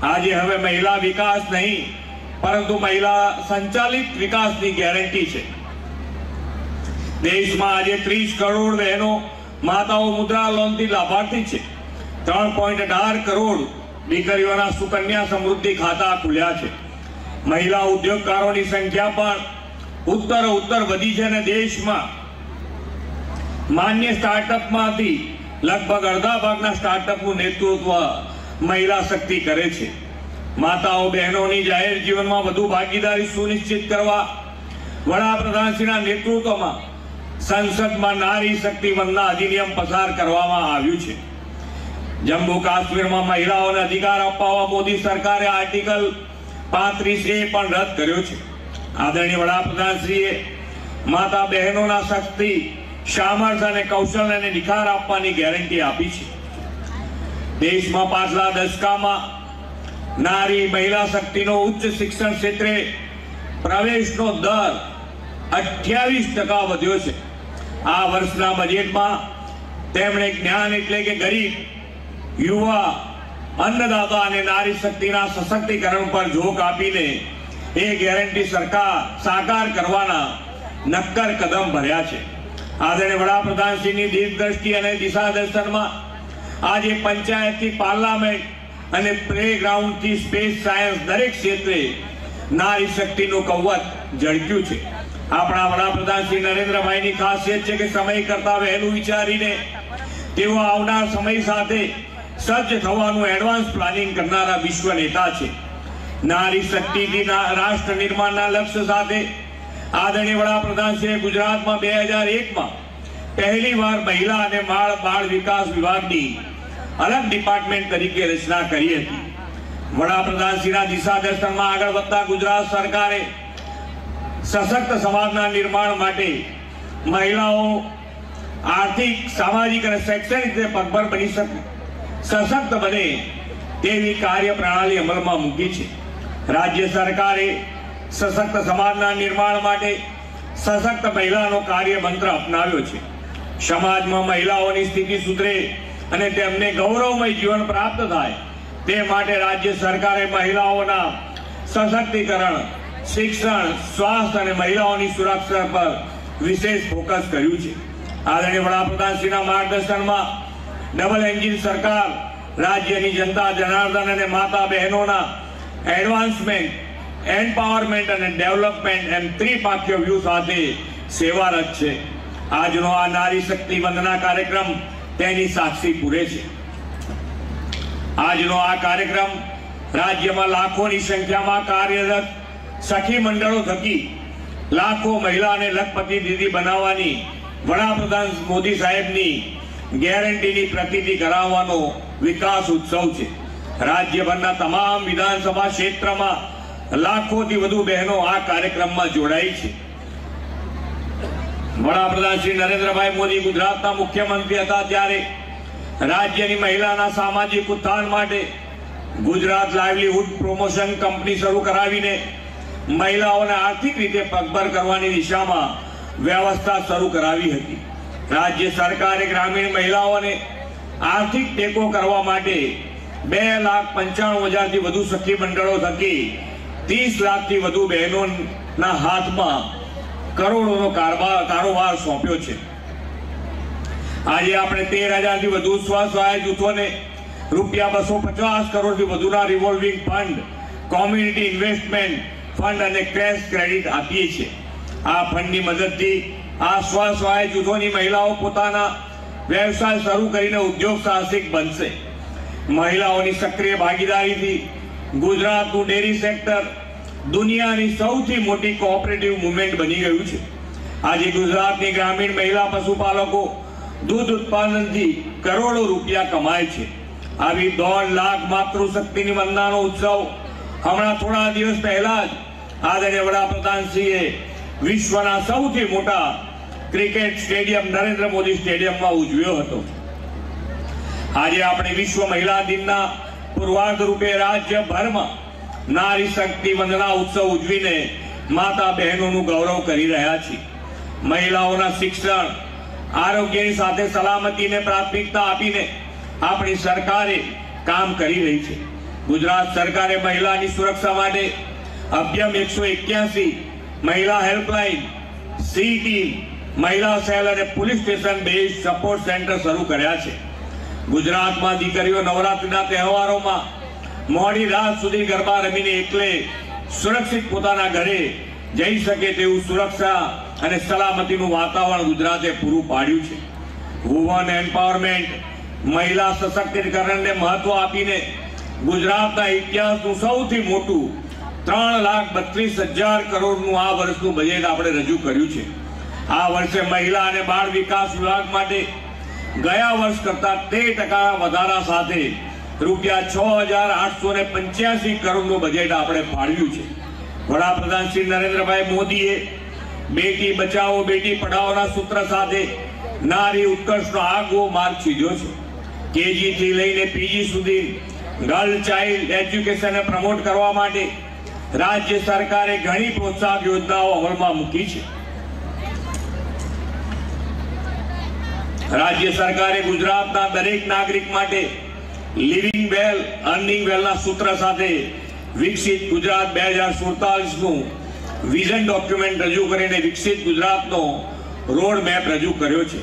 આજે હવે મહિલા વિકાસ નહીં પરંતુ મહિલા સંચાલિત વિકાસની ગેરંટી છે. દેશમાં આજે 30 કરોડ બહેનો માતાઓ મુદ્રા લોનથી લાભાર્થી છે. 3.18 કરોડ દીકરીઓના સુકન્યા સમૃદ્ધિ ખાતા ખુલ્યા છે. મહિલા ઉદ્યોગકારોની સંખ્યા પણ ઉત્તર વધી છે અને દેશમાં માન્ય સ્ટાર્ટઅપમાંથી લગભગ અડધા ભાગના સ્ટાર્ટઅપનું નેતૃત્વ મહિલા શક્તિ કરે છે. માતાઓ બહેનોની જાહેર જીવનમાં વધુ ભાગીદારી સુનિશ્ચિત કરવા વડાપ્રધાનશ્રીના નેતૃત્વમાં સંસદમાં નારી શક્તિ વંદના અધિનિયમ પસાર કરવામાં આવ્યું છે. જમ્મુ કાશ્મીરમાં મહિલાઓને અધિકાર અપાવવા મોદી સરકારે આર્ટિકલ 35A પણ રદ કર્યો છે. આદરણીય વડાપ્રધાનશ્રીએ માતા બહેનોના શક્તિ, સામર્થ્ય અને કૌશલ્યને નિખાર આપવાની ગેરંટી આપી છે. દેશમાં પાછલા દશકામાં નારી મહિલા શક્તિનો ઉચ્ચ શિક્ષણ ક્ષેત્રે પ્રવેશનો દર 28% વધ્યો છે. આ વર્ષના બજેટમાં તેમણે જ્ઞાન એટલે કે ગરીબ, યુવા, અન્નદાતા અને નારી શક્તિના સશક્તિકરણ પર જોક આપીને એ ગેરંટી સરકાર સાકાર કરવાના નક્કર કદમ ભર્યા છે. આદરણીય વડાપ્રધાનશ્રીની દીર્ઘદ્રષ્ટિ અને દિશા દર્શનમાં આજે પંચાયતથી પાર્લામેન્ટ અને પ્લે ગ્રાઉન્ડથી સ્પેસ સાયન્સ દરેક ક્ષેત્રે નારી શક્તિનું કવચ ઝળક્યું છે. આપણા વડાપ્રધાન શ્રી નરેન્દ્રભાઈની ખાસિયત છે કે સમય કરતા વહેલું વિચારીને તેઓ આવનાર સમય સાથે સજ્જ થવાનું એડવાન્સ પ્લાનિંગ કરનારા વિશ્વ નેતા છે. નારી શક્તિથી રાષ્ટ્ર નિર્માણના લક્ષ્ય સાથે આદરણીય વડાપ્રધાનશ્રીએ ગુજરાતમાં 2001માં પહેલીવાર મહિલા અને બાળ વિકાસ વિભાગની અલગ ડિપાર્ટમેન્ટ તરીકે રચના કરી હતી. વડાપ્રધાનશ્રીના દિશા દર્શનમાં આગળ વધતા ગુજરાત સરકારે સશક્ત સમાજના નિર્માણ માટે મહિલાઓ આર્થિક, સામાજિક અને શૈક્ષણિક રીતે પગભર બની શકે, સશક્ત બને તેવી કાર્ય પ્રણાલી અમલમાં મૂકી છે. રાજ્ય સરકારે સશક્ત સમાજના નિર્માણ માટે સશક્ત મહિલાનો કાર્ય મંત્ર અપનાવ્યો છે. સમાજમાં મહિલાઓની સ્થિતિ સુધરે અને તેમને ગૌરવમય જીવન પ્રાપ્ત થાય તે માટે રાજ્ય સરકારે મહિલાઓના સશક્તિકરણ, શિક્ષણ, સ્વાસ્થ્ય અને મહિલાઓની સુરક્ષા પર વિશેષ ફોકસ કર્યું છે. આદરણીય વડાપ્રધાનશ્રીના માર્ગદર્શનમાં ડબલ એન્જિન સરકાર રાજ્યની જનતા જનાર્દન અને માતા બહેનોના એડવાન્સમેન્ટ, એમ્પાવરમેન્ટ અને ડેવલપમેન્ટ એમ ત્રિપાખ્ય વ્યૂહ સાથે સેવારત છે. આજનો આ નારી શક્તિ વંદના કાર્યક્રમ તેની સાક્ષી પૂરે છે. આજનો આ કાર્યક્રમ રાજ્યમાં લાખોની સંખ્યામાં કાર્યરત સખી મંડળો થકી લાખો મહિલાને લખપતિ દીદી બનાવવાની વડાપ્રધાન મોદી સાહેબની ગેરંટીની પ્રતીતિ કરાવવાનો વિકાસ ઉત્સવ છે. રાજ્યભરના તમામ વિધાનસભા ક્ષેત્રમાં લાખોથી વધુ બહેનો આ કાર્યક્રમમાં જોડાઈ છે. વડાપ્રધાન શ્રી નરેન્દ્રભાઈ મોદી ગુજરાતના મુખ્યમંત્રી હતા ત્યારે રાજ્યની મહિલાના સામાજિક ઉત્થાન માટે ગુજરાત લાઇવલીહુડ પ્રોમોશન કંપની શરૂ કરાવીને મહિલાઓને આર્થિક રીતે પગભર કરવાની દિશામાં વ્યવસ્થા શરૂ કરાવી હતી. રાજ્ય સરકારે ગ્રામીણ મહિલાઓને આર્થિક ટેકો કરવા માટે 2,95,000થી વધુ સખી મંડળો થકી 30 લાખથી વધુ બહેનોના હાથમાં કરોડોનો કારોબાર સોંપ્યો છે. આજે આપણે 13,000થી વધુ સ્વ-સહાય જૂથોને ₹250 કરોડથી વધુના revolving fund, community investment fund અને કેશ ક્રેડિટ આપીએ છીએ. આ ફંડની મદદથી આ સ્વ-સહાય જૂથોની મહિલાઓ પોતાના વ્યવસાય શરૂ કરીને ઉદ્યોગ સાહસિક બનશે. મહિલાઓની સક્રિય ભાગીદારીથી ગુજરાતનું ડેરી સેક્ટર દુનિયાની સૌથી મોટી કોઓપરેટિવ મુવમેન્ટ બની ગયું છે. આજે ગુજરાતની ગ્રામીણ મહિલા પશુપાલકો દૂધ ઉત્પાદનથી કરોડો રૂપિયા કમાય છે. આવી 1.5 લાખ માતૃશક્તિની વંદનાનો ઉત્સવ હમણાં થોડા દિવસ પહેલા જ આદરણીય વડાપ્રધાનશ્રીએ વિશ્વના સૌથી મોટા ક્રિકેટ સ્ટેડિયમ નરેન્દ્ર મોદી સ્ટેડિયમમાં ઉજવ્યો હતો. આજે આપણે વિશ્વ મહિલા દિનના પૂર્વાર્ધ રૂપે રાજ્યભરમાં નારી શક્તિ વંદના ઉત્સવ ઉજવીને માતા બહેનોનું ગૌરવ કરી રહ્યા છીએ. મહિલાઓના શિક્ષણ, આરોગ્યની સાથે સલામતીને પ્રાથમિકતા આપીને આપણી સરકારે કામ કરી રહી છે. ગુજરાત સરકારે મહિલાની સુરક્ષા માટે અભ્યમ 181 મહિલા હેલ્પલાઇન, સી ટીમ, મહિલા સેલ અને police station base support centre શરૂ કર્યા છે. ગુજરાતમાં દીકરીઓ નવરાત્રિના તહેવારોમાં મોડી રાત સુધી ગરબા રમીને એકલે સુરક્ષિત પોતાના ઘરે જઈ શકે તેવું સુરક્ષા અને સલામતીનું વાતાવરણ ગુજરાતે પૂરું પાડ્યું છે. વુમન એમ્પાવરમેન્ટ, મહિલા સશક્તિકરણને મહત્વ આપીને ગુજરાતના ઇતિહાસનું સૌથી મોટું 3,32,000 કરોડનું આ વર્ષનું બજેટ આપણે રજૂ કર્યું છે. આ વર્ષે મહિલા અને બાળ વિકાસ વિભાગ માટે ગયા વર્ષ કરતા 13% વધારા સાથે ₹6,885 કરોડનું બજેટ આપણે ફાળવ્યું છે. વડાપ્રધાન શ્રી નરેન્દ્રભાઈ મોદીએ બેટી બચાવો બેટી પઢાઓના સૂત્ર સાથે નારી ઉત્કર્ષનો આગવો માર્ગ ચીધ્યો છે. કેજી થી લઈને પીજી સુધી ગર્લ ચાઇલ્ડ એજ્યુકેશનને પ્રમોટ કરવા માટે રાજ્ય સરકારે ઘણી પ્રોત્સાહક યોજનાઓ અમલમાં મૂકી છે. રાજ્ય સરકારે ગુજરાતના દરેક નાગરિક માટે લિવિંગ વેલ, અર્નિંગ વેલના સૂત્ર સાથે વિકસિત ગુજરાત 2047નું વિઝન ડોક્યુમેન્ટ રજૂ કરીને વિકસિત ગુજરાતનો રોડ મેપ રજૂ કર્યો છે.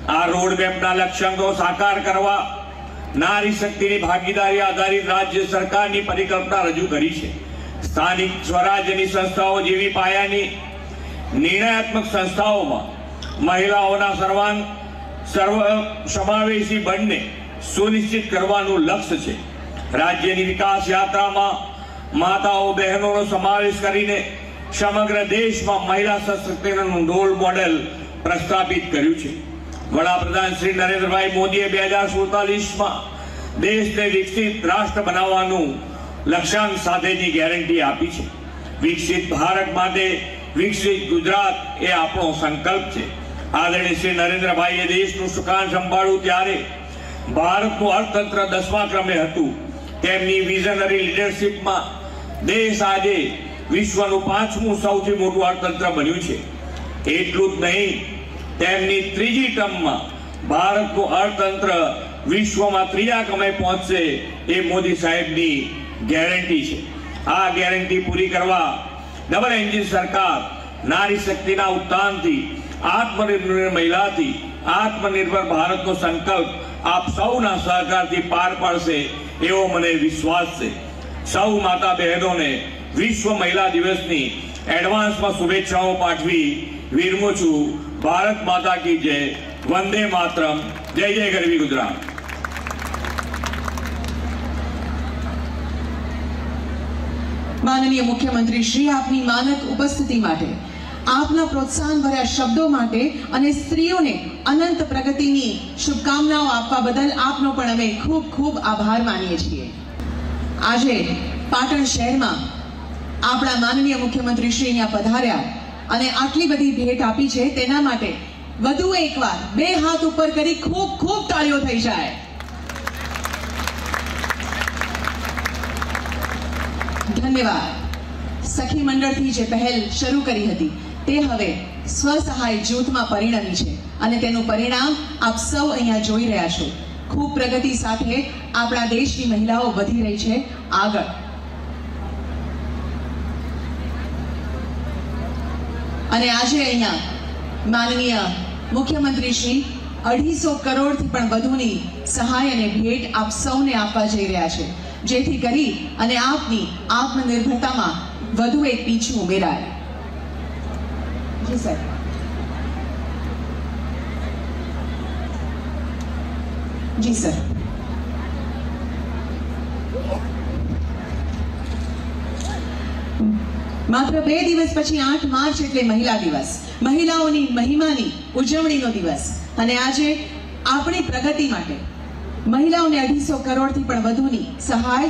આ રોડ મેપના લક્ષ્યાંકો સાકાર કરવા નારી શક્તિની ભાગીદારી આધારિત રાજ્ય સરકારની પરિકલ્પના રજૂ કરી છે. સ્થાનિક સ્વરાજ્યની સંસ્થાઓ જેવી પાયાની નિર્ણયાત્મક સંસ્થાઓમાં મહિલાઓના સર્વ સમાવેશી બળને સુનિશ્ચિત કરવાનું લક્ષ્ય છે. રાજ્યની વિકાસ યાત્રામાં માતાઓ બહેનોનો સમાવેશ કરીને સમગ્ર દેશમાં મહિલા સશક્તિકરણનું રોલ મોડેલ પ્રસ્થાપિત કર્યું છે. વડાપ્રધાન શ્રી નરેન્દ્રભાઈ મોદીએ 2047માં દેશને વિકસિત રાષ્ટ્ર બનાવવાનું લક્ષ્યાંક સાથેની ગેરંટી આપી છે. વિકસિત ભારત માટે વિકસિત ગુજરાત એ આપણો સંકલ્પ છે. આદરણીય શ્રી નરેન્દ્રભાઈએ દેશનું સુકાન સંભાળ્યું ત્યારે ભારતનું અર્થતંત્ર 10મા ક્રમે હતું. તેમની વિઝનરી લીડરશિપમાં દેશ આજે વિશ્વનું 5મું સૌથી મોટું અર્થતંત્ર બન્યું છે. એટલું જ નહીં, તેમની ત્રીજી ટર્મમાં ભારતનું અર્થતંત્ર વિશ્વમાં 3જા ક્રમે પહોંચશે એ મોદી સાહેબની ગેરંટી છે. આ ગેરંટી પૂરી કરવા ડબલ એન્જિન સરકાર નારી શક્તિના ઉત્થાનથી, આત્મનિર્ભર મહિલાથી આત્મનિર્ભર ભારતનો સંકલ્પ આપ સૌના સહકારથી પાર પાડશે એવો મને વિશ્વાસ છે. સૌ માતા બહેનોને વિશ્વ મહિલા દિવસની એડવાન્સમાં શુભેચ્છાઓ પાઠવી વિરમું છું. ભારત માતા કી જય. વંદે માતરમ. જય જય ગરવી ગુજરાત. માનનીય મુખ્યમંત્રી શ્રી, આપની માનક ઉપસ્થિતિ માટે, આપના પ્રોત્સાહન ભર્યા શબ્દો માટે અને સ્ત્રીઓને અનંત પ્રગતિની શુભકામનાઓ આપવા બદલ આપનો પણ અમે ખૂબ ખૂબ આભાર માનીએ છીએ. આજે પાટણ શહેરમાં આપણા માનનીય મુખ્યમંત્રી શ્રી અહીંયા પધાર્યા અને આટલી બધી ભેટ આપી છે તેના માટે વધુ એકવાર 2 હાથ ઉપર કરી ખૂબ ખૂબ તાળીઓ થઈ જાય. ધન્યવાદ. સખી મંડળથી જે પહેલ શરૂ કરી હતી તે હવે સ્વસહાય જૂથમાં પરિણમી છે અને તેનું પરિણામ આપ સૌ અહીંયા જોઈ રહ્યા છો. ખૂબ પ્રગતિ સાથે આપણા દેશની મહિલાઓ વધી રહી છે આગળ. અને આજે અહીંયા માનનીય મુખ્યમંત્રી શ્રી 250 કરોડથી પણ વધુની સહાય અને ભેટ આપ સૌને આપવા જઈ રહ્યા છે, જેથી કરી અને આપની આત્મનિર્ભરતામાં વધુ એક પીછું ઉમેરાય. જી સર. જી સર. માત્ર 2 દિવસ પછી 8 માર્ચ એટલે મહિલા દિવસ, મહિલાઓની મહિમાની ઉજવણીનો દિવસ. અને આજે આપણી પ્રગતિ માટે મહિલાઓને 250 કરોડથી પણ વધુની સહાય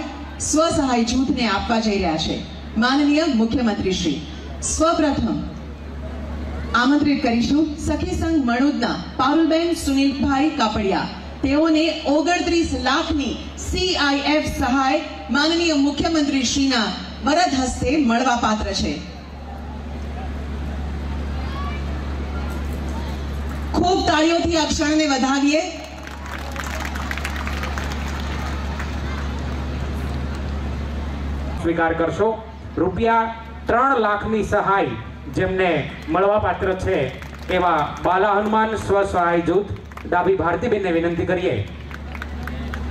સ્વસહાય જૂથને આપવા જઈ રહ્યા છે માનનીય મુખ્યમંત્રી શ્રી. સૌપ્રથમ આમંત્રિત કરીશું સખી સંઘ મણુદના પારુલબેન સુનિલભાઈ કાપડિયા. તેઓને 29 લાખની CIF સહાય માનનીય મુખ્યમંત્રી શ્રીના વરદ હસ્તે મળવા પાત્ર છે. ખૂબ તાળીઓથી આ ક્ષણને વધાવીએ. સ્વીકાર કરશો. રૂપિયા 3 લાખની સહાય જેમને મળવા પાત્ર છે એવા બાલા હનુમાન સ્વસહાય જૂથ ડાભી ભારતીબેનને વિનંતી કરીએ.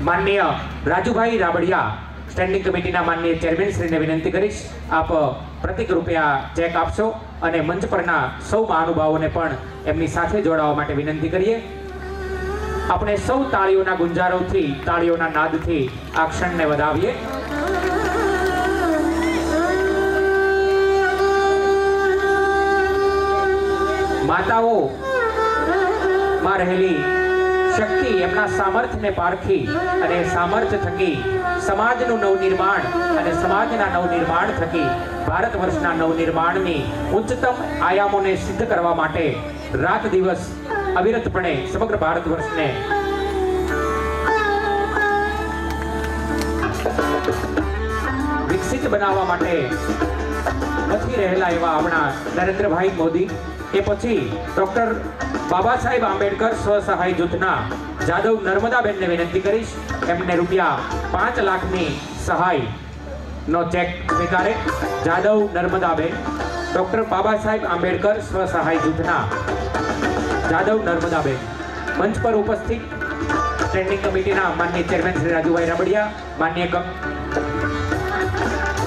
માનનીય રાજુભાઈ રાબડિયા સ્ટેન્ડિંગ કમિટીના માનનીય ચેરમેન શ્રીને વિનંતી કરીશ, આપ પ્રતિક રૂપિયા ચેક આપશો અને મંચ પરના સૌ મહાનુભાવોને પણ એમની સાથે જોડાવા માટે વિનંતી કરીએ. આપણે સૌ તાળીઓના ગુંજારોથી, તાળીઓના નાદથી આ ક્ષણને વધાવીએ. માતાઓ માં રહેલી શક્તિ એમના સામર્થ્યને પારખી અને સામર્થ્ય થકી સમાજનું નવનિર્માણ અને સમાજના નવનિર્માણ થકી ભારત વર્ષના નવનિર્માણની ઉચ્ચતમ આયામોને સિદ્ધ કરવા માટે રાત દિવસ અવિરતપણે સમગ્ર ભારત વર્ષને વિકસિત બનાવવા માટે વધી રહેલા એવા આપણા નરેન્દ્રભાઈ મોદી, એ પછી ડોક્ટર બાબા સાહેબ આંબેડકર સ્વસહાય જૂથના જાદવ નર્મદાબેનને વિનંતી કરીશ, એમને રૂપિયા 5 લાખની સહાય નો ચેક સ્વીકારે જાદવ નર્મદાબેન, ડોક્ટર બાબા સાહેબ આંબેડકર સ્વસહાય જૂથના જાદવ નર્મદાબેન, મંચ પર ઉપસ્થિત સ્ટેન્ડિંગ કમિટીના માનનીય ચેરમેન શ્રી રાજુભાઈ રાબડિયા,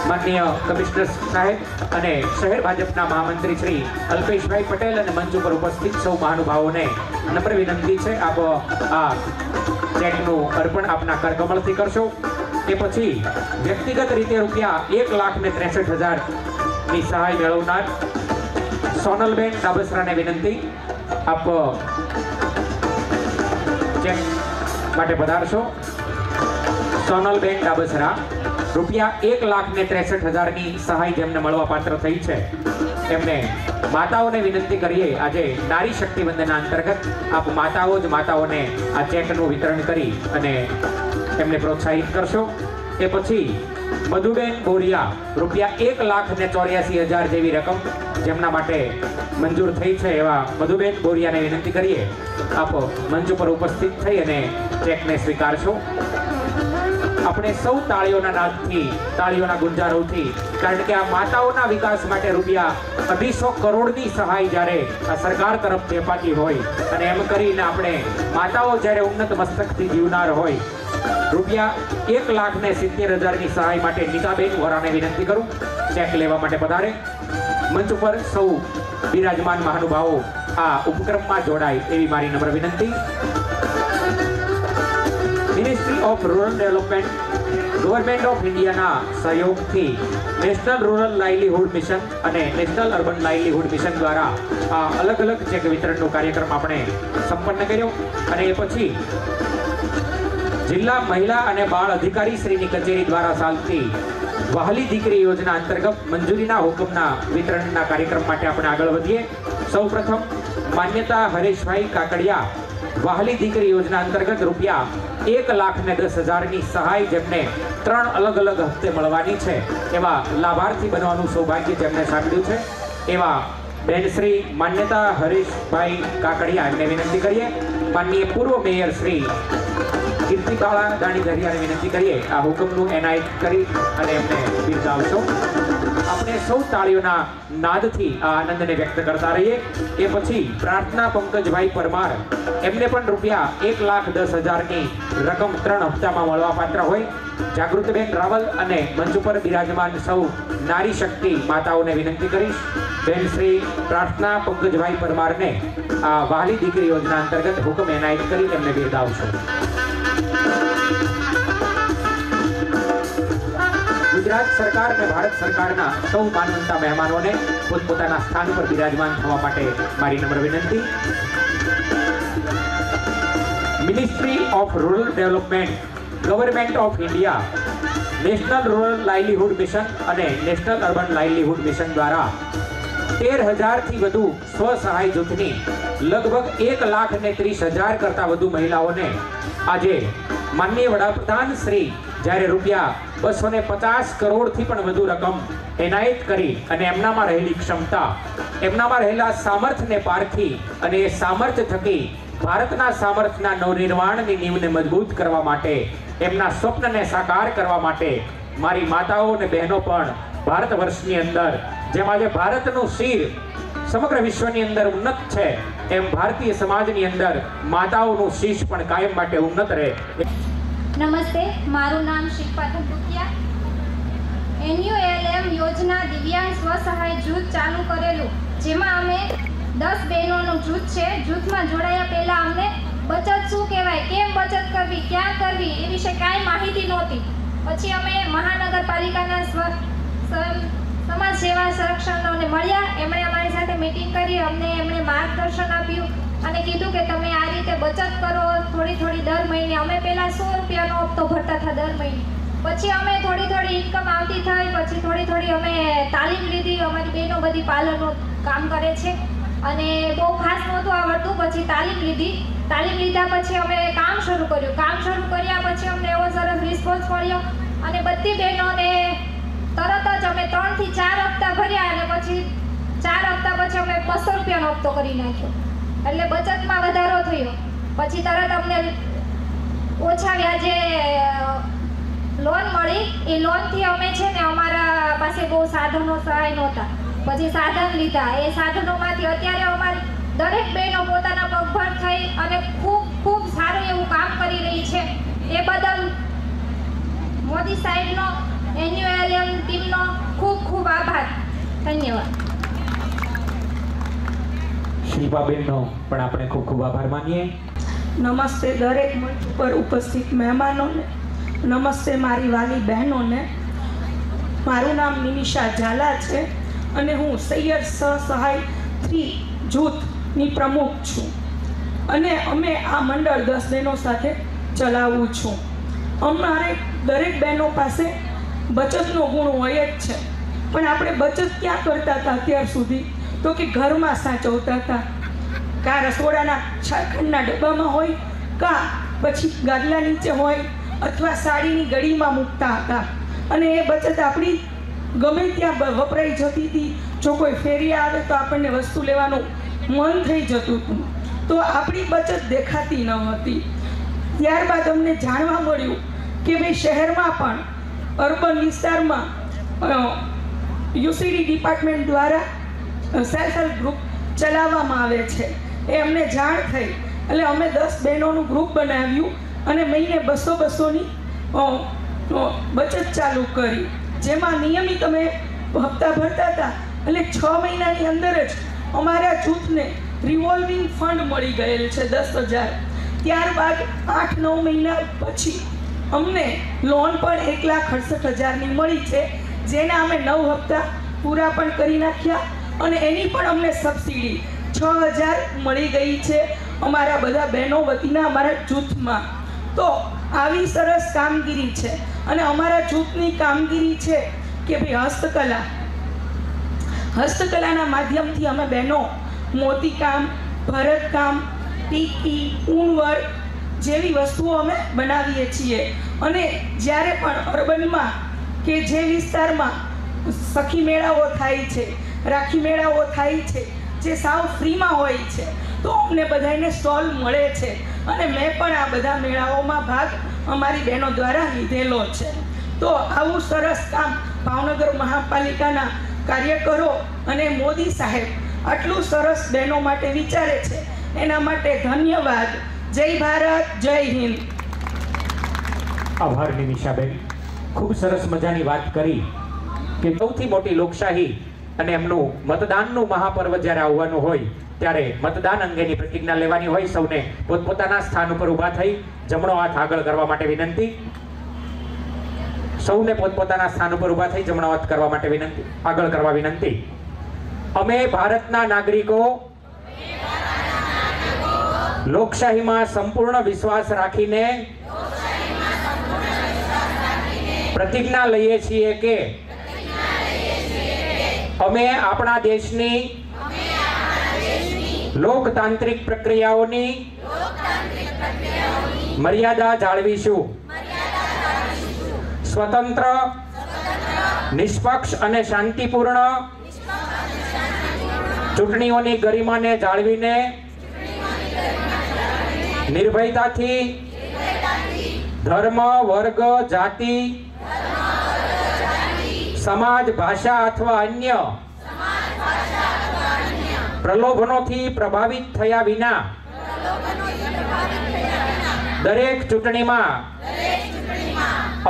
માનનીય કમિશનર સાહેબ અને શહેર ભાજપના મહામંત્રી શ્રી અલ્પેશભાઈ પટેલ અને મંચ ઉપર ઉપસ્થિત સૌ મહાનુભાવોને નમ્ર વિનંતી છે આપ આ ચેકનું અર્પણ આપના કરકમળથી કરશો. એ પછી વ્યક્તિગત રીતે રૂપિયા 1,63,000 ની સહાય મેળવનાર સોનલબેન ડાબસરાને વિનંતી આપ ચેક માટે પધારશો. સોનલબેન ડાબસરા રૂપિયા 1,63,000 ની સહાય જેમને મળવા પાત્ર થઈ છે એમને માતાઓને વિનંતી કરીએ આજે નારી શક્તિ વંદના અંતર્ગત આપ માતાઓ જ માતાઓને આ ચેકનું વિતરણ કરી અને એમને પ્રોત્સાહિત કરશો. એ પછી મધુબેન બોરિયા રૂપિયા 1,84,000 જેવી રકમ જેમના માટે મંજૂર થઈ છે એવા મધુબેન બોરિયાને વિનંતી કરીએ આપ મંચ ઉપર ઉપસ્થિત થઈ અને ચેકને સ્વીકારશો. આપણે સૌ તાળીઓના નાદથી તાળીઓના ગુંજારવથી, કારણ કે આ માતાઓના વિકાસ માટે રૂપિયા 250 કરોડની સહાય જ્યારે આ સરકાર તરફથી અપાતી હોય અને એમ કરીને આપણે માતાઓ જ્યારે ઉન્નત મસ્તકથી જીવનાર હોય રૂપિયા 1,70,000 ની સહાય માટે નીતાબેન વોરાને વિનંતી કરું ચેક લેવા માટે પધારે. મંચ ઉપર સૌ બિરાજમાન મહાનુભાવો આ ઉપક્રમમાં જોડાય એવી મારી નમ્ર વિનંતી. Ministry of rural development government of ઇન્ડિયાના સહયોગથી નેશનલ રૂરલ લાઇવલીહુડ મિશન અને નેશનલ અર્બન લાઇવલીહુડ મિશન દ્વારા આ અલગ અલગ ચેક વિતરણનો કાર્યક્રમ આપણે સંપન્ન કર્યો અને એ પછી જિલ્લા મહિલા અને બાળ અધિકારી શ્રીની કચેરી દ્વારા ચાલતી વહાલી દીકરી યોજના અંતર્ગત મંજૂરીના હુકમના વિતરણના કાર્યક્રમ માટે આપણે આગળ વધીએ. સૌપ્રથમ માન્યતા હરેશભાઈ કાકડિયા વહાલી દીકરી યોજના અંતર્ગત રૂપિયા 1,10,000 ની સહાય જેમને 3 અલગ અલગ હપ્તે મળવાની છે એવા લાભાર્થી બનવાનું સૌભાગ્ય જેમને સાંપડ્યું છે એવા બેન શ્રી માન્યતા હરેશભાઈ કાકડિયા એમને વિનંતી કરીએ. માનનીય પૂર્વ મેયર શ્રી કીર્તિબાળા દાણીધરિયાને વિનંતી કરીએ આ હુકમનું એનાયત કરી અને એમને બિરદાવશો. આપણે સૌ તાળીઓના નાદથી આ આનંદને વ્યક્ત કરતા રહીએ. એ પછી પ્રાર્થના પંકજભાઈ પરમાર એમને પણ રૂપિયા 1,10,000 ની રકમ 3 હપ્તામાં મળવા પાત્ર હોય. જાગૃતબેન રાવલ અને મંચ ઉપર બિરાજમાન સૌ નારી શક્તિ માતાઓને વિનંતી કરીશ બેન શ્રી પ્રાર્થના પંકજભાઈ પરમારને આ વહાલી દીકરી યોજના અંતર્ગત હુકમ એનાયત કરી તેમને બિરદાવશો. ગુજરાત સરકાર અને ભારત સરકારના સૌ માનવંતા મહેમાનોને પોતપોતાના સ્થાન પર બિરાજમાન થવા માટે મારી નમ્ર વિનંતી. Ministry of rural development government of India national rural livelihood mission અને નેશનલ અર્બન લાઇવલીહુડ મિશન દ્વારા 13,000 થી વધુ સ્વસહાય જૂથની લગભગ 1,30,000 કરતા વધુ મહિલાઓને આજે માનનીય વડાપ્રધાન શ્રી જ્યારે રૂપિયા 250 કરોડથી પણ વધુ રકમ એનાયત કરી અને એમનામાં રહેલી ક્ષમતા એમનામાં રહેલા સામર્થ્યને પારખી અને એ સામર્થ્ય થકી ભારતના સામર્થ્યના નવનિર્માણની નીવને મજબૂત કરવા માટે એમના સ્વપ્નને સાકાર કરવા માટે મારી માતાઓ અને બહેનો પણ ભારત વર્ષની અંદર જેમ આજે ભારતનું શિર સમગ્ર વિશ્વની અંદર ઉન્નત છે એમ ભારતીય સમાજની અંદર માતાઓનું શીશ પણ કાયમ માટે ઉન્નત રહે. નમસ્તે, મારું નામ શિલ્પા ધંધુકિયા. NULM યોજના દિવ્યાંગ સ્વસહાય જૂથ ચાલુ કરેલું જેમાં અમે 10 બહેનોનું જૂથ છે. જૂથમાં જોડાયા પહેલા અમને બચત શું કહેવાય, કેમ બચત કરવી, ક્યાં કરવી એ વિશે કાંઈ માહિતી નહોતી. પછી અમે મહાનગરપાલિકાના સમાજ સેવા સંરક્ષણને મળ્યા. એમણે અમારી સાથે મીટિંગ કરી, એમણે માર્ગદર્શન આપ્યું અને કીધું કે તમે આ રીતે બચત કરો થોડી થોડી દર મહિને. અમે પહેલાં 100 રૂપિયાનો હપ્તો ભરતા હતા દર મહિને. પછી અમે થોડી ઇન્કમ આવતી થઈ, પછી થોડી અમે તાલીમ લીધી. અમારી બહેનો બધી પાર્લરનું કામ કરે છે અને બહુ ખાસ નહોતું આવડતું. પછી તાલીમ લીધા પછી અમે કામ શરૂ કર્યું. કામ શરૂ કર્યા પછી અમને એવો સરસ રિસ્પોન્સ મળ્યો અને બધી બહેનોને તરત જ અમે 3 થી 4 હપ્તા ભર્યા અને પછી 4 હપ્તા પછી અમે 200 રૂપિયાનો હપ્તો કરી નાખ્યો. એટલે બચતમાં વધારો થયો. પછી તરત અમને ઓછા વ્યાજે લોન મળી. એ લોનથી અમે છે ને અમારા પાસે બહુ સાધનો સહાય નહોતા, પછી સાધન લીધા. એ સાધનોમાંથી અત્યારે અમારી દરેક બહેનો પોતાના પગભર થઈ અને ખૂબ ખૂબ સારું એવું કામ કરી રહી છે. એ બદલ મોદી સાહેબનો, એન્યુએલએમ ટીમનો ખૂબ ખૂબ આભાર. ધન્યવાદ. શિલ્પાબેનનો પણ આપણે ખૂબ ખૂબ આભાર માનીએ. નમસ્તે દરેક મંચ ઉપર ઉપસ્થિત મહેમાનોને, નમસ્તે મારી વાલી બહેનોને. મારું નામ નિમિષા ઝાલા છે અને હું સૈયદ સહાય 3 જૂથની પ્રમુખ છું અને અમે આ મંડળ 10 બહેનો સાથે ચલાવું છું. અમારે દરેક બહેનો પાસે બચતનો ગુણ હોય જ છે, પણ આપણે બચત ક્યાં કરતા હતા અત્યાર સુધી? તો કે ઘરમાં સાચવતા હતા, કાં રસોડાના છાખંડના ડબ્બામાં હોય, કાં પછી ગાદલા નીચે હોય, અથવા સાડીની ગળીમાં મૂકતા હતા. અને એ બચત આપણી ગમે ત્યાં વપરાઈ જતી હતી. જો કોઈ ફેરી આવે તો આપણને વસ્તુ લેવાનું મન થઈ જતું હતું, તો આપણી બચત દેખાતી ન હતી. ત્યારબાદ અમને જાણવા મળ્યું કે ભાઈ શહેરમાં પણ અર્બન વિસ્તારમાં યુસીડી ડિપાર્ટમેન્ટ દ્વારા સેલ્ફ હેલ્પ ગ્રુપ ચલાવવામાં આવે છે. એ અમને જાણ થઈ એટલે અમે 10 બહેનોનું ગ્રુપ બનાવ્યું અને મહિને 200-200ની બચત ચાલુ કરી, જેમાં નિયમિત અમે હપ્તા ભરતા હતા. એટલે 6 મહિનાની અંદર જ અમારા જૂથને રિવોલ્વિંગ ફંડ મળી ગયેલ છે 10,000. ત્યારબાદ 8-9 મહિના પછી અમને લોન પણ 1,68,000ની મળી છે, જેના અમે 9 હપ્તા પૂરા પણ કરી નાખ્યા અને એની પણ અમને સબસિડી 6,000 મળી ગઈ છે અમારા બધા બહેનો વતીના અમારા જૂથમાં. તો આવી સરસ કામગીરી છે. અને અમારા જૂથની કામગીરી છે કે ભાઈ હસ્તકલાના માધ્યમથી અમે બહેનો મોતીકામ, ભરતકામ, ટીકી, ઊનવર્ક જેવી વસ્તુઓ અમે બનાવીએ છીએ. અને જ્યારે પણ અર્બનમાં કે જે વિસ્તારમાં સખી મેળાઓ થાય છે, રાખી મેળાઓ થાય છે, જે સાવ ફ્રીમાં હોય છે, તો અમને બધાને સ્ટોલ મળે છે. અને મેં પણ આ બધા મેળાઓમાં ભાગ અમારી બહેનો દ્વારા લીધેલો છે. તો આવું સરસ કામ ભાવનગર મહાપાલિકાના કાર્યકરો અને મોદી સાહેબ આટલું સરસ બહેનો માટે વિચારે છે, એના માટે ધન્યવાદ. જય ભારત, જય હિન્દ. આભાર નિમિષાબેન. ખૂબ સરસ મજાની વાત કરી કે સૌથી મોટી લોકશાહી અને એમનું મતદાનનું મહાપર્વ જ્યારે આવવાનું હોય ત્યારે મતદાન અંગેની પ્રતિજ્ઞા લેવાની હોય. સૌને પોતપોતાના સ્થાન ઉપર ઊભા થઈ જમણો હાથ આગળ કરવા માટે વિનંતી. સૌને પોતપોતાના સ્થાન ઉપર ઊભા થઈ જમણો હાથ કરવા માટે વિનંતી, આગળ કરવા વિનંતી. અમે ભારતના નાગરિકો લોકશાહીમાં સંપૂર્ણ વિશ્વાસ રાખીને પ્રતિજ્ઞા લઈએ છીએ કે અમે આપણા દેશની લોકતાંત્રિક પ્રક્રિયાઓની મર્યાદા જાળવીશું. સ્વતંત્ર, નિષ્પક્ષ અને શાંતિપૂર્ણ ચૂંટણીઓની ગરિમાને જાળવીને નિર્ભયતાથી ધર્મ, વર્ગ, જાતિ, સમાજ, ભાષા અથવા અન્ય પ્રલોભનોથી પ્રભાવિત થયા વિના દરેક ચૂંટણીમાં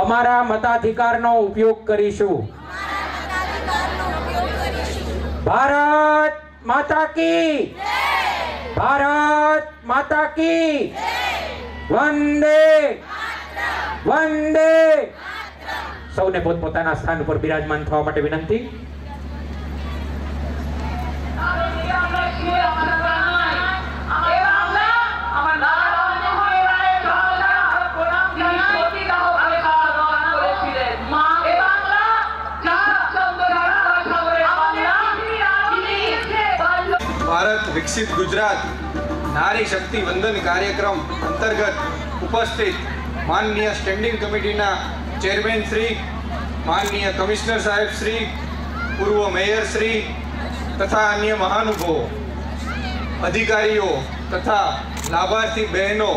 અમારા મતાધિકારનો ઉપયોગ કરીશું. ભારત માતા કી, ભારત માતા કી, વંદે વંદે. સૌને પોતપોતાના સ્થાન ઉપર બિરાજમાન થવા માટે વિનંતી. ભારત વિકસિત ગુજરાત નારી શક્તિ વંદન કાર્યક્રમ અંતર્ગત ઉપસ્થિત માનનીય સ્ટેન્ડિંગ કમિટીના ચેરમેન શ્રી, માનનીય કમિશનર સાહેબ શ્રી, પૂર્વ મેયર શ્રી તથા અન્ય મહાનુભાવો, અધિકારીઓ તથા લાભાર્થી બહેનો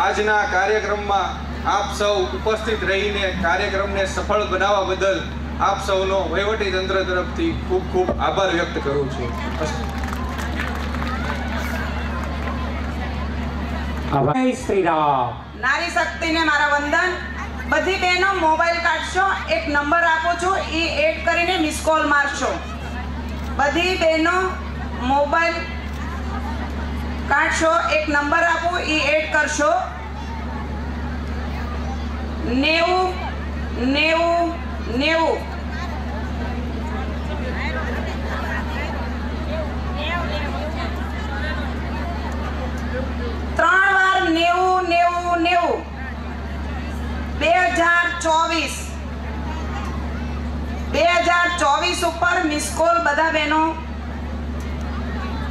આજના કાર્યક્રમમાં આપ સૌ ઉપસ્થિત રહીને કાર્યક્રમને સફળ બનાવવા બદલ આપ સૌનો વહીવટી તંત્ર તરફથી ખૂબ ખૂબ આભાર વ્યક્ત કરું છું. જય શ્રી રામ. નારી શક્તિને મારા વંદન. બધી બહેનો મોબાઈલ કાઢશો, એક નંબર આપું છું, એ એડ કરીને મિસ કોલ મારશો. બધી બહેનો મોબાઈલ કાઢશો, એક નંબર આપું, એ એડ કરશો. 90 90 90. ત્રણ વાર 90 90 90. 2024 ઉપર મિસ કોલ બધા બહેનો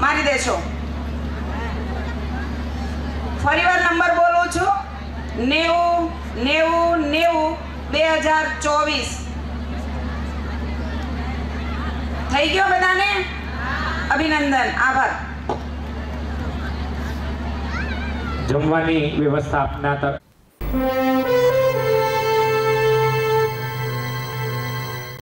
મારી દેશો. ફરીવાર નંબર બોલું છું, 90 90 90 2024. થઈ ગયો બધાને? અભિનંદન, આભાર. જમવાની વ્યવસ્થા આપના